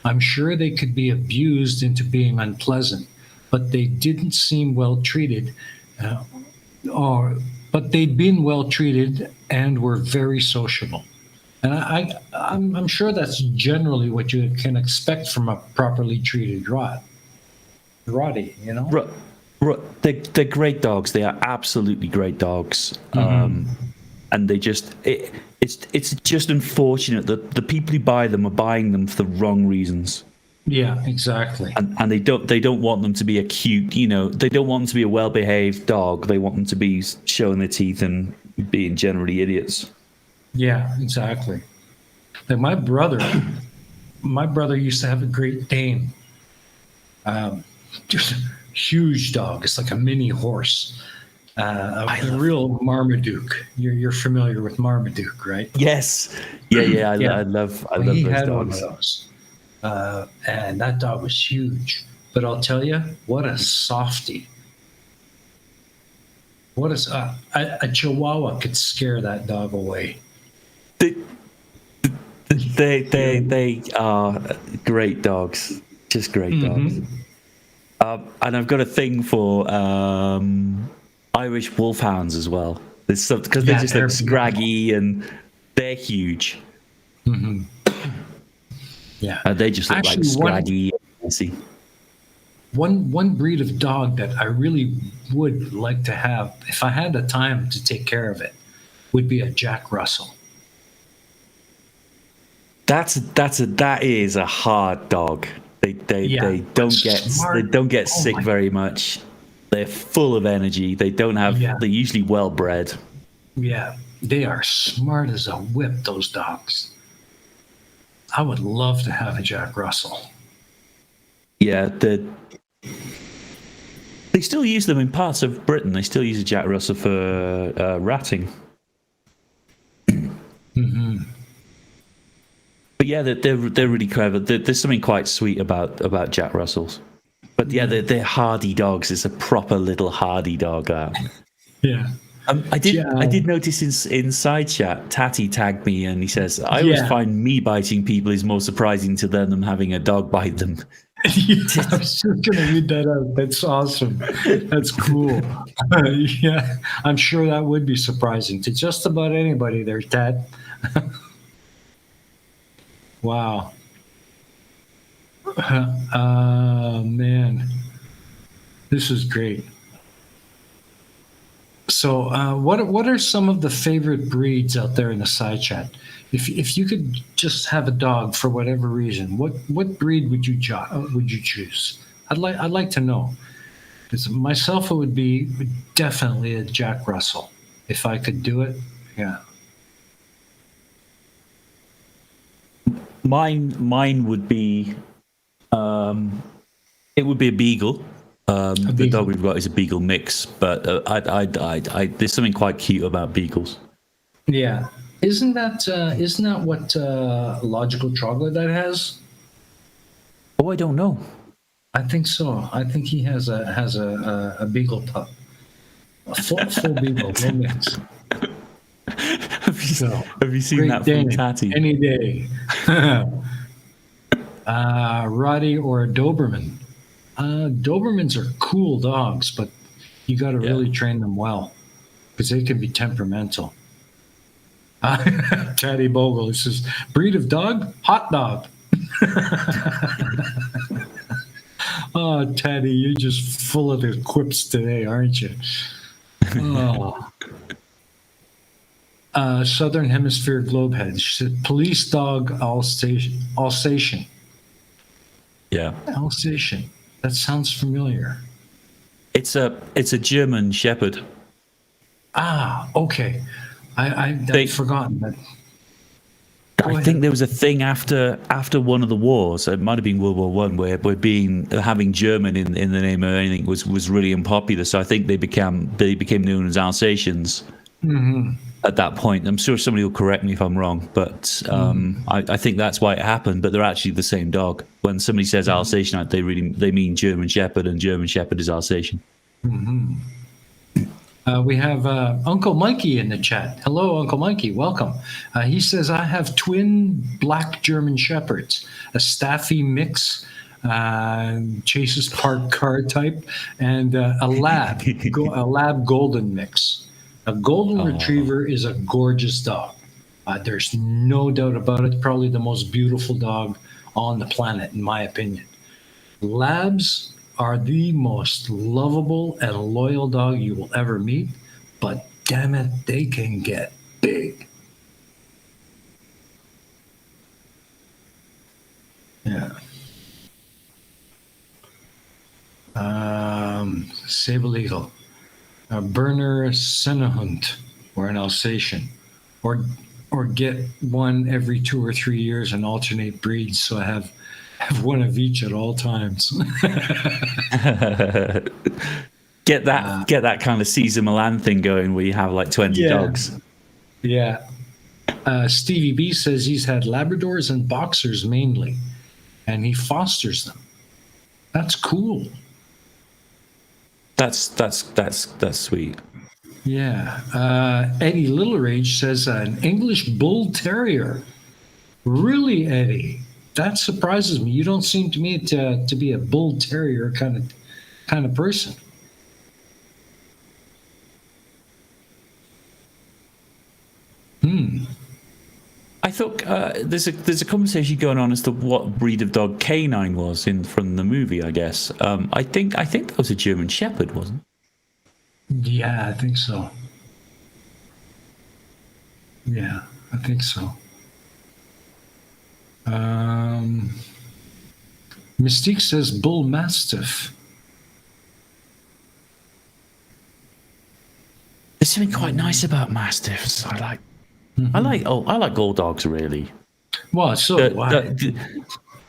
I'm sure they could be abused into being unpleasant, but they didn't seem well treated. But they'd been well treated and were very sociable. And I'm sure that's generally what you can expect from a properly treated Rottie, you know? They're great dogs. They are absolutely great dogs. And they just it's just unfortunate that the people who buy them are buying them for the wrong reasons. Yeah, exactly. And they don't want them to be a cute, they don't want them to be a well-behaved dog. They want them to be showing their teeth and being generally idiots. Yeah, exactly. Like my brother used to have a Great Dane. Just a huge dog. It's like a mini horse. A real Marmaduke. You're familiar with Marmaduke, right? Yes. Yeah. I love He those had dogs. one of those. And that dog was huge. But I'll tell you, what a softie. What is a Chihuahua could scare that dog away. They are great dogs. Just great dogs. And I've got a thing for Irish wolfhounds as well. There's something because they just look scraggy and they're huge. Yeah, they just look like scraggy and messy. One breed of dog that I really would like to have, if I had the time to take care of it, would be a Jack Russell. That is a hard dog. They don't get sick very much. They're full of energy. They don't have. They're usually well bred. Yeah, they are smart as a whip. Those dogs. I would love to have a Jack Russell. Yeah, they still use them in parts of Britain. They still use a Jack Russell for ratting. But yeah, they're really clever. There's something quite sweet about Jack Russells. But yeah, they're hardy dogs. It's a proper little hardy dog. Yeah. I did notice in side chat, Tatty tagged me and he says, I always find me biting people is more surprising to them than having a dog bite them. Yeah, I was just going to read that out. That's awesome. That's cool. Yeah, I'm sure that would be surprising to just about anybody there, Tat. Wow. Man, this is great. So, what are some of the favorite breeds out there in the side chat? If you could just have a dog for whatever reason, what breed would you choose? I'd like to know. Because myself, it would be definitely a Jack Russell if I could do it. Yeah. Mine would be, it would be a beagle. The dog we've got is a beagle mix, but there's something quite cute about beagles. Yeah, isn't that what Logical Troglodyte has? Oh, I don't know. I think so. I think he has a beagle pup, a full beagle, no mix. Have you seen that from Tatty? Any day. Roddy or a Doberman. Dobermans are cool dogs, but you got to really train them well because they can be temperamental. Taddy Bogle says, breed of dog? Hot dog. Oh, Taddy, you're just full of the quips today, aren't you? Oh. Southern Hemisphere Globehead. She said, police dog Alsatian. Yeah. Alsatian. That sounds familiar. It's a German Shepherd. Ah, okay. I'd They, forgotten that. Go I ahead. think there was a thing after one of the wars. It might have been World War One, where having German in the name of anything was really unpopular. So I think they became known as Alsatians at that point. I'm sure somebody will correct me if I'm wrong, but I think that's why it happened. But they're actually the same dog. When somebody says Alsatian, they mean German Shepherd, and German Shepherd is Alsatian. We have Uncle Mikey in the chat. Hello, Uncle Mikey. Welcome. He says, I have twin black German Shepherds, a Staffy mix, Chase's Park car type, and a lab golden mix. A golden retriever is a gorgeous dog. There's no doubt about it. Probably the most beautiful dog on the planet, in my opinion. Labs are the most lovable and loyal dog you will ever meet, but damn it, they can get big. Yeah. Sable Eagle, a Berner Sennehund, or an Alsatian, or get one every 2 or 3 years and alternate breeds, so I have one of each at all times. Get that kind of Caesar Milan thing going where you have like 20 dogs. Yeah. Stevie B says he's had Labradors and Boxers mainly, and he fosters them. That's cool. That's sweet. Yeah. Eddie Littlrage says an English Bull Terrier. Really, Eddie? That surprises me. You don't seem to me to be a bull terrier kind of person. I thought there's a conversation going on as to what breed of dog Canine was from the movie. I guess I think that was a German Shepherd, wasn't it? Yeah, I think so. Yeah, I think so. Mystique says Bull Mastiff. There's something quite nice about Mastiffs. I like all dogs really. Well, so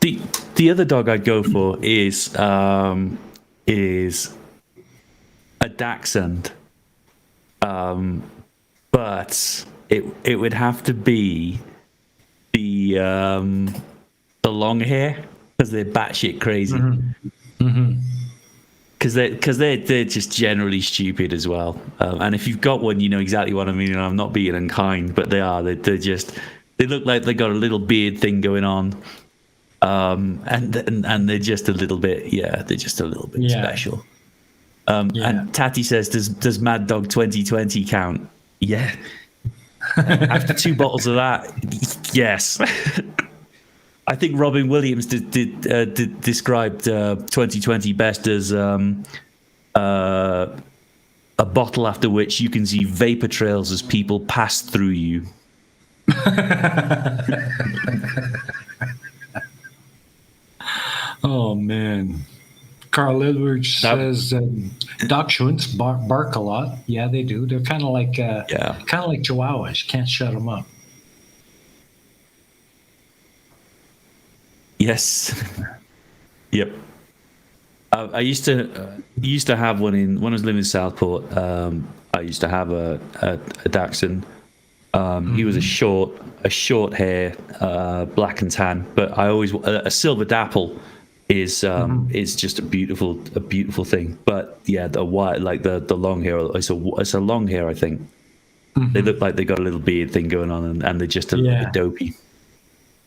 the other dog I'd go for is a Dachshund, but it would have to be the long hair, because they're batshit crazy. Because they're just generally stupid as well. And if you've got one, you know exactly what I mean. And I'm not being unkind, but they are. They look like they got a little beard thing going on. And they're just a little bit, special. And Tati says, does Mad Dog 2020 count? Yeah. After 2 bottles of that, yes. I think Robin Williams described 2020 best as a bottle after which you can see vapor trails as people pass through you. Oh man. Carl Edwards says Dachshunds bark a lot. Yeah, they do. They're kind of like Chihuahuas. You can't shut them up. Yes. Yep. I used to have one when I was living in Southport. I used to have a Dachshund. He was a short hair, black and tan. But I always a silver dapple is just a beautiful thing. But yeah, the white, like the long hair, it's a long hair. I think they look like they got a little beard thing going on, and they're just a little bit dopey.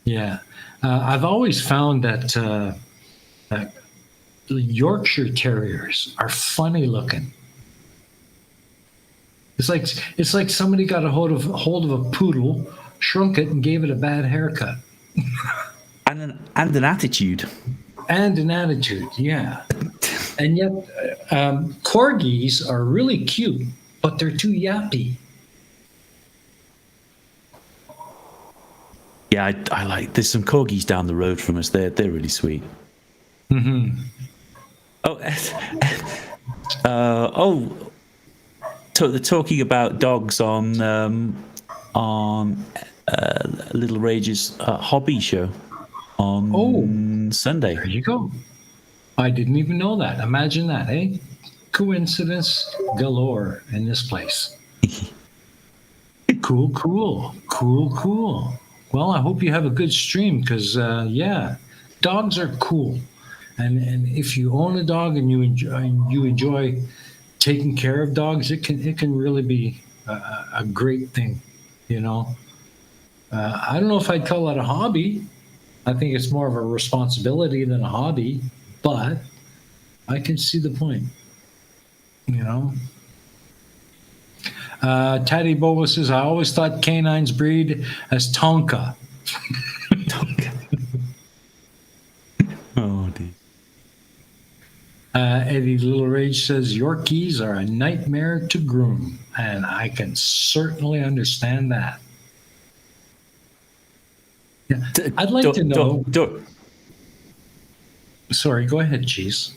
Yeah. I've always found that Yorkshire Terriers are funny looking. It's like somebody got a hold of a poodle, shrunk it, and gave it a bad haircut. and an attitude. And an attitude, yeah. And yet, corgis are really cute, but they're too yappy. Yeah, I like. There's some corgis down the road from us. They're really sweet. Oh, talking about dogs on Little Rage's hobby show on Sunday. There you go. I didn't even know that. Imagine that, eh? Coincidence galore in this place. Cool. Well, I hope you have a good stream because, dogs are cool. And if you own a dog and you enjoy taking care of dogs, it can really be a great thing, you know. I don't know if I'd call it a hobby. I think it's more of a responsibility than a hobby, but I can see the point, you know. Taddy Bobo says, I always thought canines breed as Tonka. Oh, dear. Eddie Little Rage says, Yorkies are a nightmare to groom, and I can certainly understand that. Yeah. I'd like to know. Sorry, go ahead, Cheese.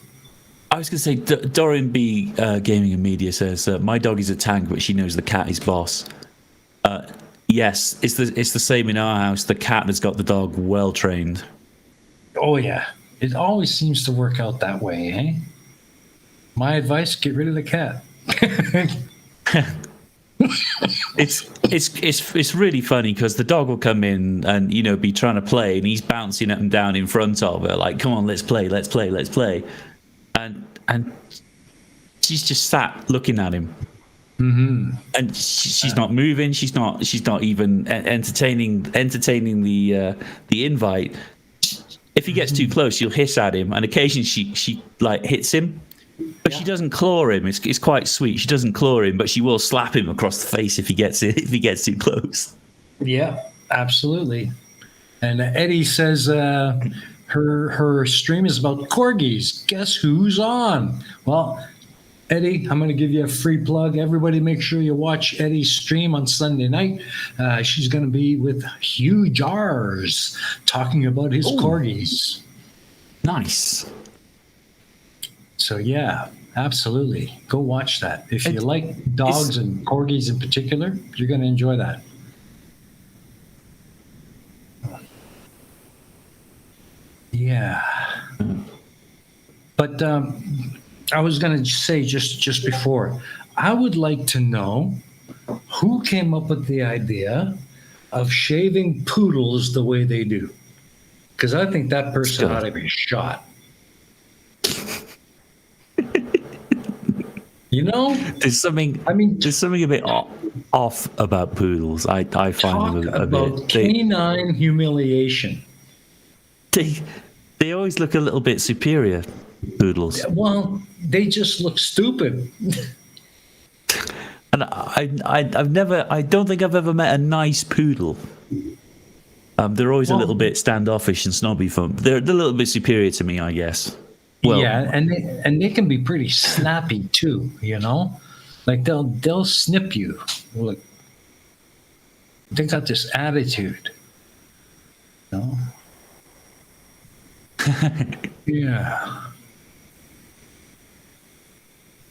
I was going to say, Dorian B. Gaming and Media says, my dog is a tank, but she knows the cat is boss. Yes, it's the same in our house. The cat has got the dog well trained. Oh, yeah. It always seems to work out that way, eh? My advice, get rid of the cat. It's really funny because the dog will come in and, you know, be trying to play, and he's bouncing up and down in front of her like, come on, let's play. And she's just sat looking at him. Mm-hmm. And she's not moving. She's not even entertaining the invite. If he gets too close, she'll hiss at him, and occasionally she like hits him, but she doesn't claw him. It's quite sweet. She doesn't claw him, but she will slap him across the face if he gets too close. Yeah, absolutely. And Eddie says her stream is about corgis. Guess who's on? Well, Eddie, I'm going to give you a free plug. Everybody make sure you watch Eddie's stream on Sunday night. She's going to be with Hugh Jars talking about his corgis. Nice. So, yeah, absolutely. Go watch that. If you like dogs and corgis in particular, you're going to enjoy that. Yeah. But I was going to say just before, I would like to know who came up with the idea of shaving poodles the way they do. Because I think that person ought to be shot. You know? There's something a bit off about poodles. I find them a bit... Canine humiliation. They always look a little bit superior, poodles. Well, they just look stupid. And I don't think I've ever met a nice poodle. They're always a little bit standoffish and snobby. They're a little bit superior to me, I guess. Well, yeah, and they can be pretty snappy too. You know, like they'll snip you. Look, they got this attitude. You know? Yeah.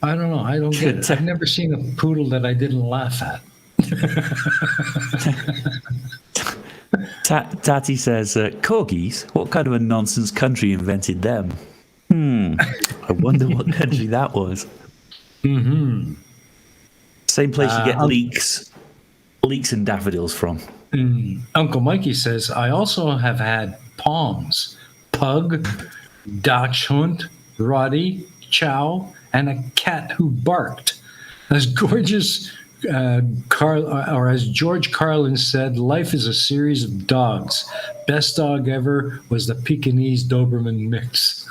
I don't know. I don't get it. I've never seen a poodle that I didn't laugh at. Tati says, corgis? What kind of a nonsense country invented them? I wonder what country that was. Mm-hmm. Same place you get leeks and daffodils from. Uncle Mikey says, I also have had Poms, Pug, Dachshund, Roddy, Chow, and a cat who barked. As gorgeous as George Carlin said, life is a series of dogs. Best dog ever was the Pekingese Doberman mix.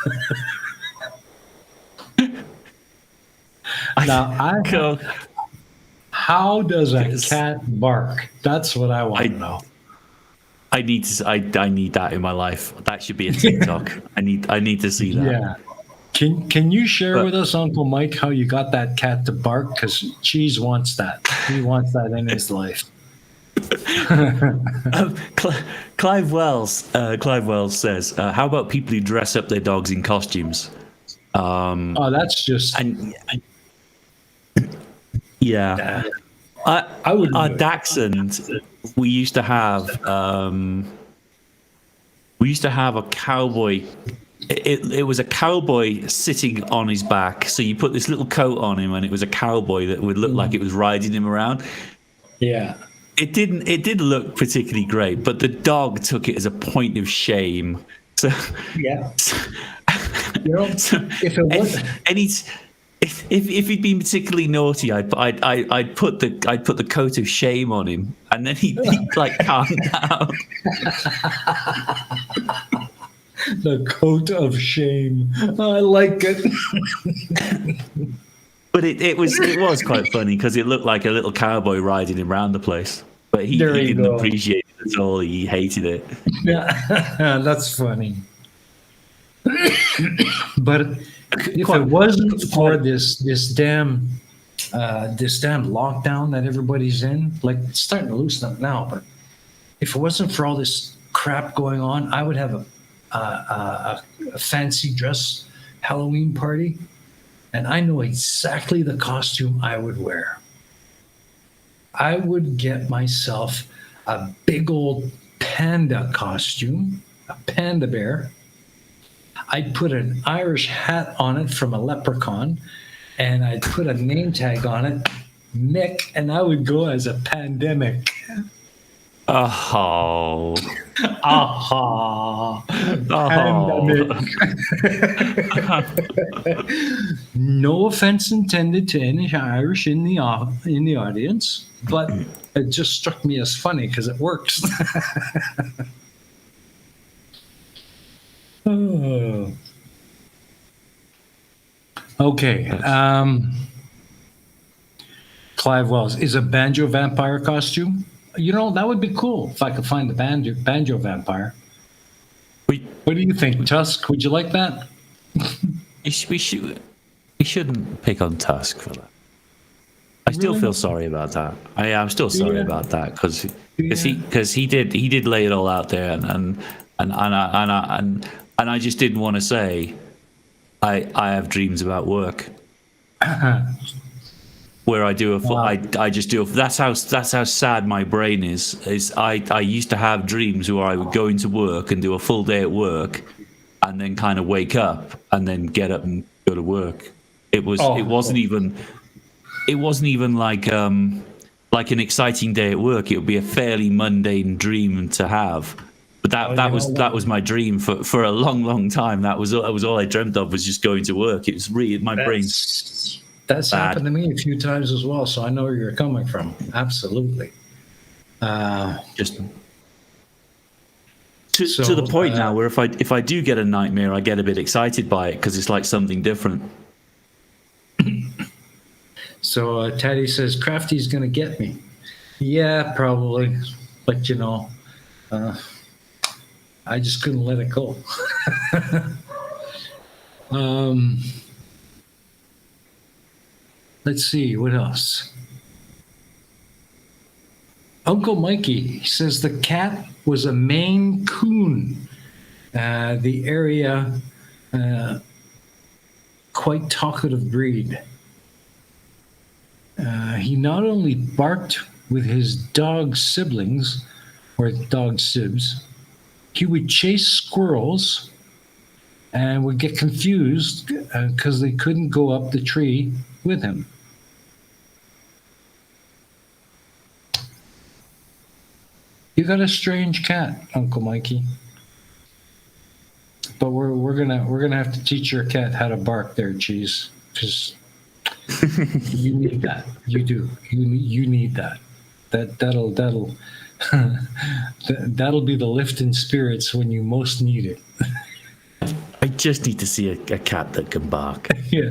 Now, how does a cat bark? That's what I want to know. I need that in my life. That should be a TikTok. I need to see that. Yeah. Can you share with us, Uncle Mike, how you got that cat to bark? Because Cheese wants that. He wants that in his life. Clive Wells says, "How about people who dress up their dogs in costumes?" Oh, that's just. Yeah. I would. Our Dachshund, we used to have a cowboy. It was a cowboy sitting on his back. So you put this little coat on him, and it was a cowboy that would look like it was riding him around. Yeah. It didn't look particularly great, but the dog took it as a point of shame. So Yeah. so, if it was. If he'd been particularly naughty, I'd put the coat of shame on him, and then he'd like calm down. The coat of shame. I like it. But it was quite funny because it looked like a little cowboy riding him around the place. But he didn't appreciate it at all. He hated it. Yeah, that's funny. But if it wasn't for this damn lockdown that everybody's in, like it's starting to loosen up now, but if it wasn't for all this crap going on, I would have a fancy dress Halloween party, and I know exactly the costume I would wear. I would get myself a big old panda costume, a panda bear. I'd put an Irish hat on it from a leprechaun, and I'd put a name tag on it, Mick, and I would go as a pandemic. Oh. Pandemic. No offense intended to any Irish in the audience, but it just struck me as funny because it works. Oh. Okay. Clive Wells, is a banjo vampire costume? That would be cool if I could find the banjo vampire. What do you think, Tusk? Would you like that? We shouldn't pick on Tusk for that. I still feel sorry about that. I'm still sorry about that because he did lay it all out there, and I just didn't want to say I have dreams about work. Where I do I just do that's how sad my brain is I used to have dreams where I would go into work and do a full day at work and then kind of wake up and then get up and go to work. It wasn't even like an exciting day at work. It would be a fairly mundane dream to have. But that was my dream for a long time. That was all I dreamt of, was just going to work. It was really my brain. That's happened to me a few times as well, so I know where you're coming from. Absolutely. Just to the point now where if I do get a nightmare, I get a bit excited by it because it's like something different. So Teddy says Crafty's going to get me. Yeah, probably, but I just couldn't let it go. Let's see, what else? Uncle Mikey says the cat was a Maine Coon. The area, quite talkative breed. He not only barked with his dog siblings, or dog sibs, he would chase squirrels and would get confused because they couldn't go up the tree with him. You got a strange cat, Uncle Mikey. But we're gonna have to teach your cat how to bark there, Cheese, because you need that. You do. You need that. That'll that'll be the lift in spirits when you most need it. I just need to see a cat that can bark. Yeah.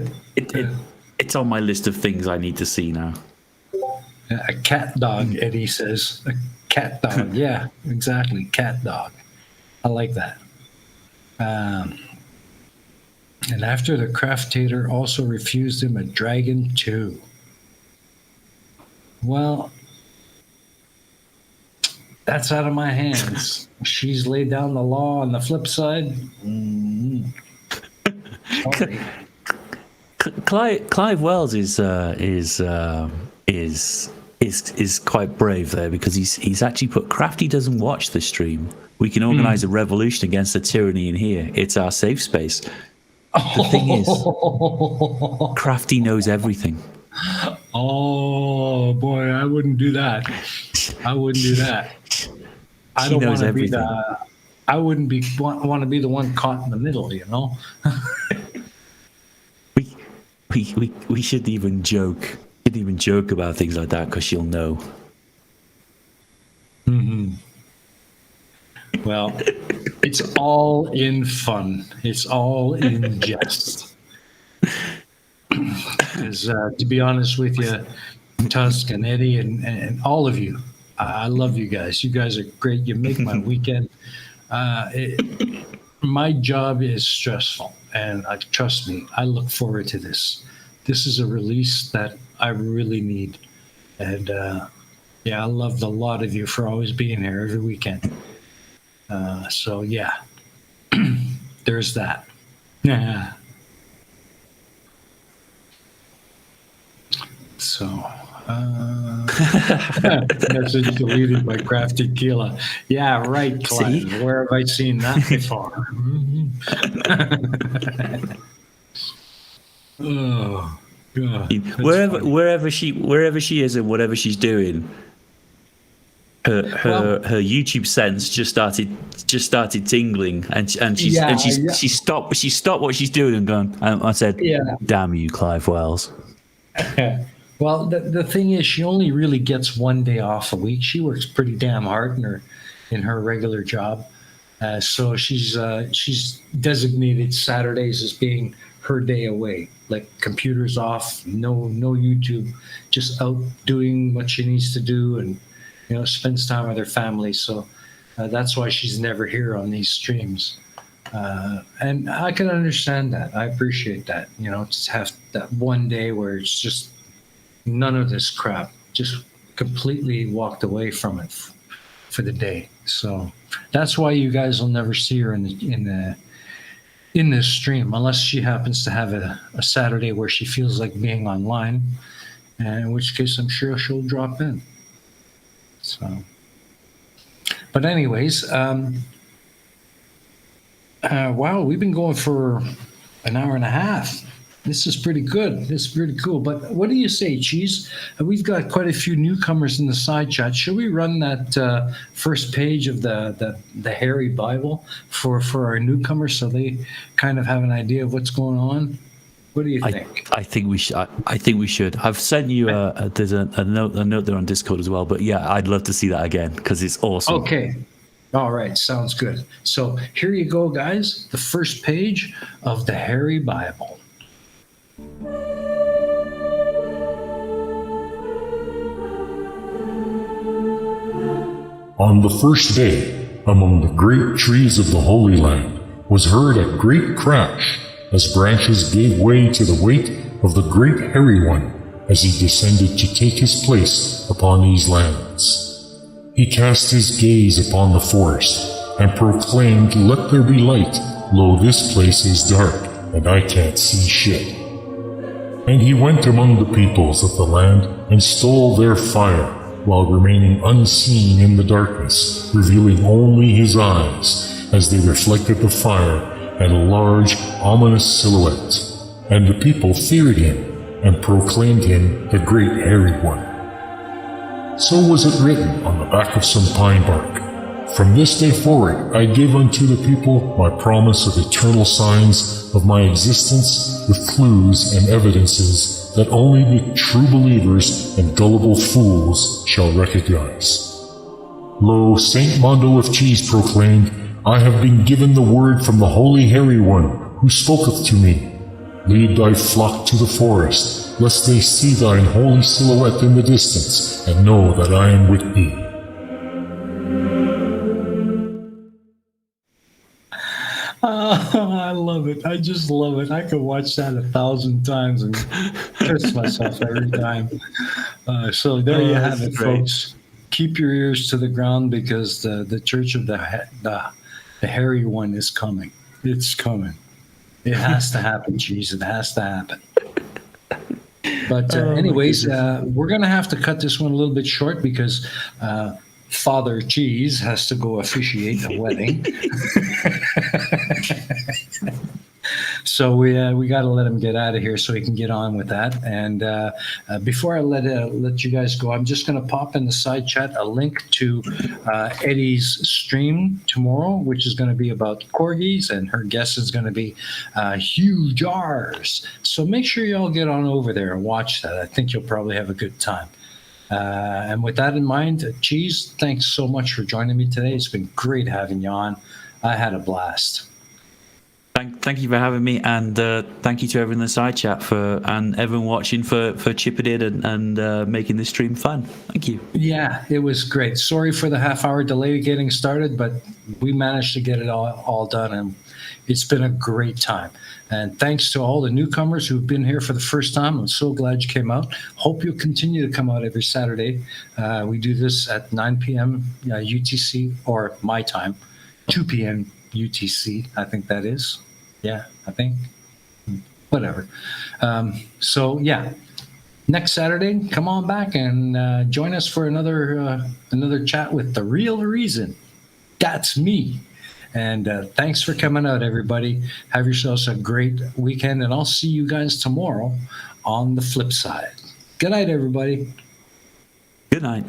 It's on my list of things I need to see now. A cat dog, Eddie says. A cat dog. Yeah, exactly. Cat dog. I like that. And after the Craftator also refused him a dragon too. Well, That's out of my hands. She's laid down the law on the flip side. Sorry. Clive Wells is quite brave there, because he's actually put Crafty doesn't watch the stream. We can organize a revolution against the tyranny in here. It's our safe space. The thing is, Crafty knows everything. Oh boy, I wouldn't do that. I wouldn't do that. I don't want to be the. I wouldn't want to be the one caught in the middle. You know. We shouldn't even joke. Shouldn't even joke about things like that, because she'll know. Well, it's all in fun. It's all in jest. Because to be honest with you, Tusk and Eddie and all of you, I love you guys. You guys are great. You make my weekend. My job is stressful, and trust me, I look forward to this. This is a release that I really need. And I love a lot of you for always being here every weekend. So yeah, there's that. Yeah. So, message deleted by Crafty Keela. Yeah, right, Clyde. Where have I seen that before? Oh, God. Wherever she is and whatever she's doing, her YouTube sense just started tingling, and she stopped what she's doing and gone. I said, "Damn you, Clive Wells." Well, the thing is, she only really gets one day off a week. She works pretty damn hard in her regular job, so she's designated Saturdays as being her day away. Like, computers off, no YouTube, just out doing what she needs to do, and spends time with her family. So that's why she's never here on these streams. And I can understand that. I appreciate that. To have that one day where it's just none of this crap, just completely walked away from it for the day. So that's why you guys will never see her in this stream, unless she happens to have a Saturday where she feels like being online, in which case I'm sure she'll drop in. So, but anyways, wow, we've been going for an hour and a half. This is pretty good. This is pretty cool. But what do you say, Cheese? We've got quite a few newcomers in the side chat. Should we run that first page of the Harry Bible for our newcomers, so they kind of have an idea of what's going on? What do you think? I think we should. I think we should. I've sent you there's a note there on Discord as well. But yeah, I'd love to see that again, because it's awesome. Okay. All right. Sounds good. So here you go, guys. The first page of the Harry Bible. On the first day, among the great trees of the Holy Land, was heard a great crash, as branches gave way to the weight of the great hairy one, as he descended to take his place upon these lands. He cast his gaze upon the forest, and proclaimed, "Let there be light. Lo, this place is dark, and I can't see shit." And he went among the peoples of the land, and stole their fire, while remaining unseen in the darkness, revealing only his eyes, as they reflected the fire and a large, ominous silhouette. And the people feared him, and proclaimed him the Great Hairy One. So was it written on the back of some pine bark. From this day forward I give unto the people my promise of eternal signs of my existence, with clues and evidences that only the true believers and gullible fools shall recognize. Lo, Saint Mondo of Cheese proclaimed, I have been given the word from the Holy Hairy One, who spoketh to me. Lead thy flock to the forest, lest they see thine holy silhouette in the distance, and know that I am with thee. I love it. I just love it. I could watch that 1,000 times and kiss myself every time. So there you have it, folks. keep your ears to the ground because the Church of the Hairy One is coming. It's coming. It has to happen, Cheese. It has to happen. But anyways, we're going to have to cut this one a little bit short because Father Cheese has to go officiate a wedding. So we got to let him get out of here so he can get on with that. And before I let you guys go, I'm just going to pop in the side chat a link to Eddie's stream tomorrow, which is going to be about corgis, and her guest is going to be huge R's. So make sure you all get on over there and watch that. I think you'll probably have a good time. And with that in mind, Cheese, thanks so much for joining me today. It's been great having you on. I had a blast. Thank you for having me, and thank you to everyone in the side chat and everyone watching for chipping in and making this stream fun. Thank you. Yeah, it was great. Sorry for the half-hour delay getting started, but we managed to get it all done, and it's been a great time. And thanks to all the newcomers who've been here for the first time. I'm so glad you came out. Hope you'll continue to come out every Saturday. We do this at 9 p.m. UTC, or my time, 2 p.m. UTC, I think that is. Yeah, I think. Whatever. So, yeah. Next Saturday, come on back and join us for another chat with the real reason. That's me. And thanks for coming out, everybody. Have yourselves a great weekend, and I'll see you guys tomorrow on the flip side. Good night, everybody. Good night.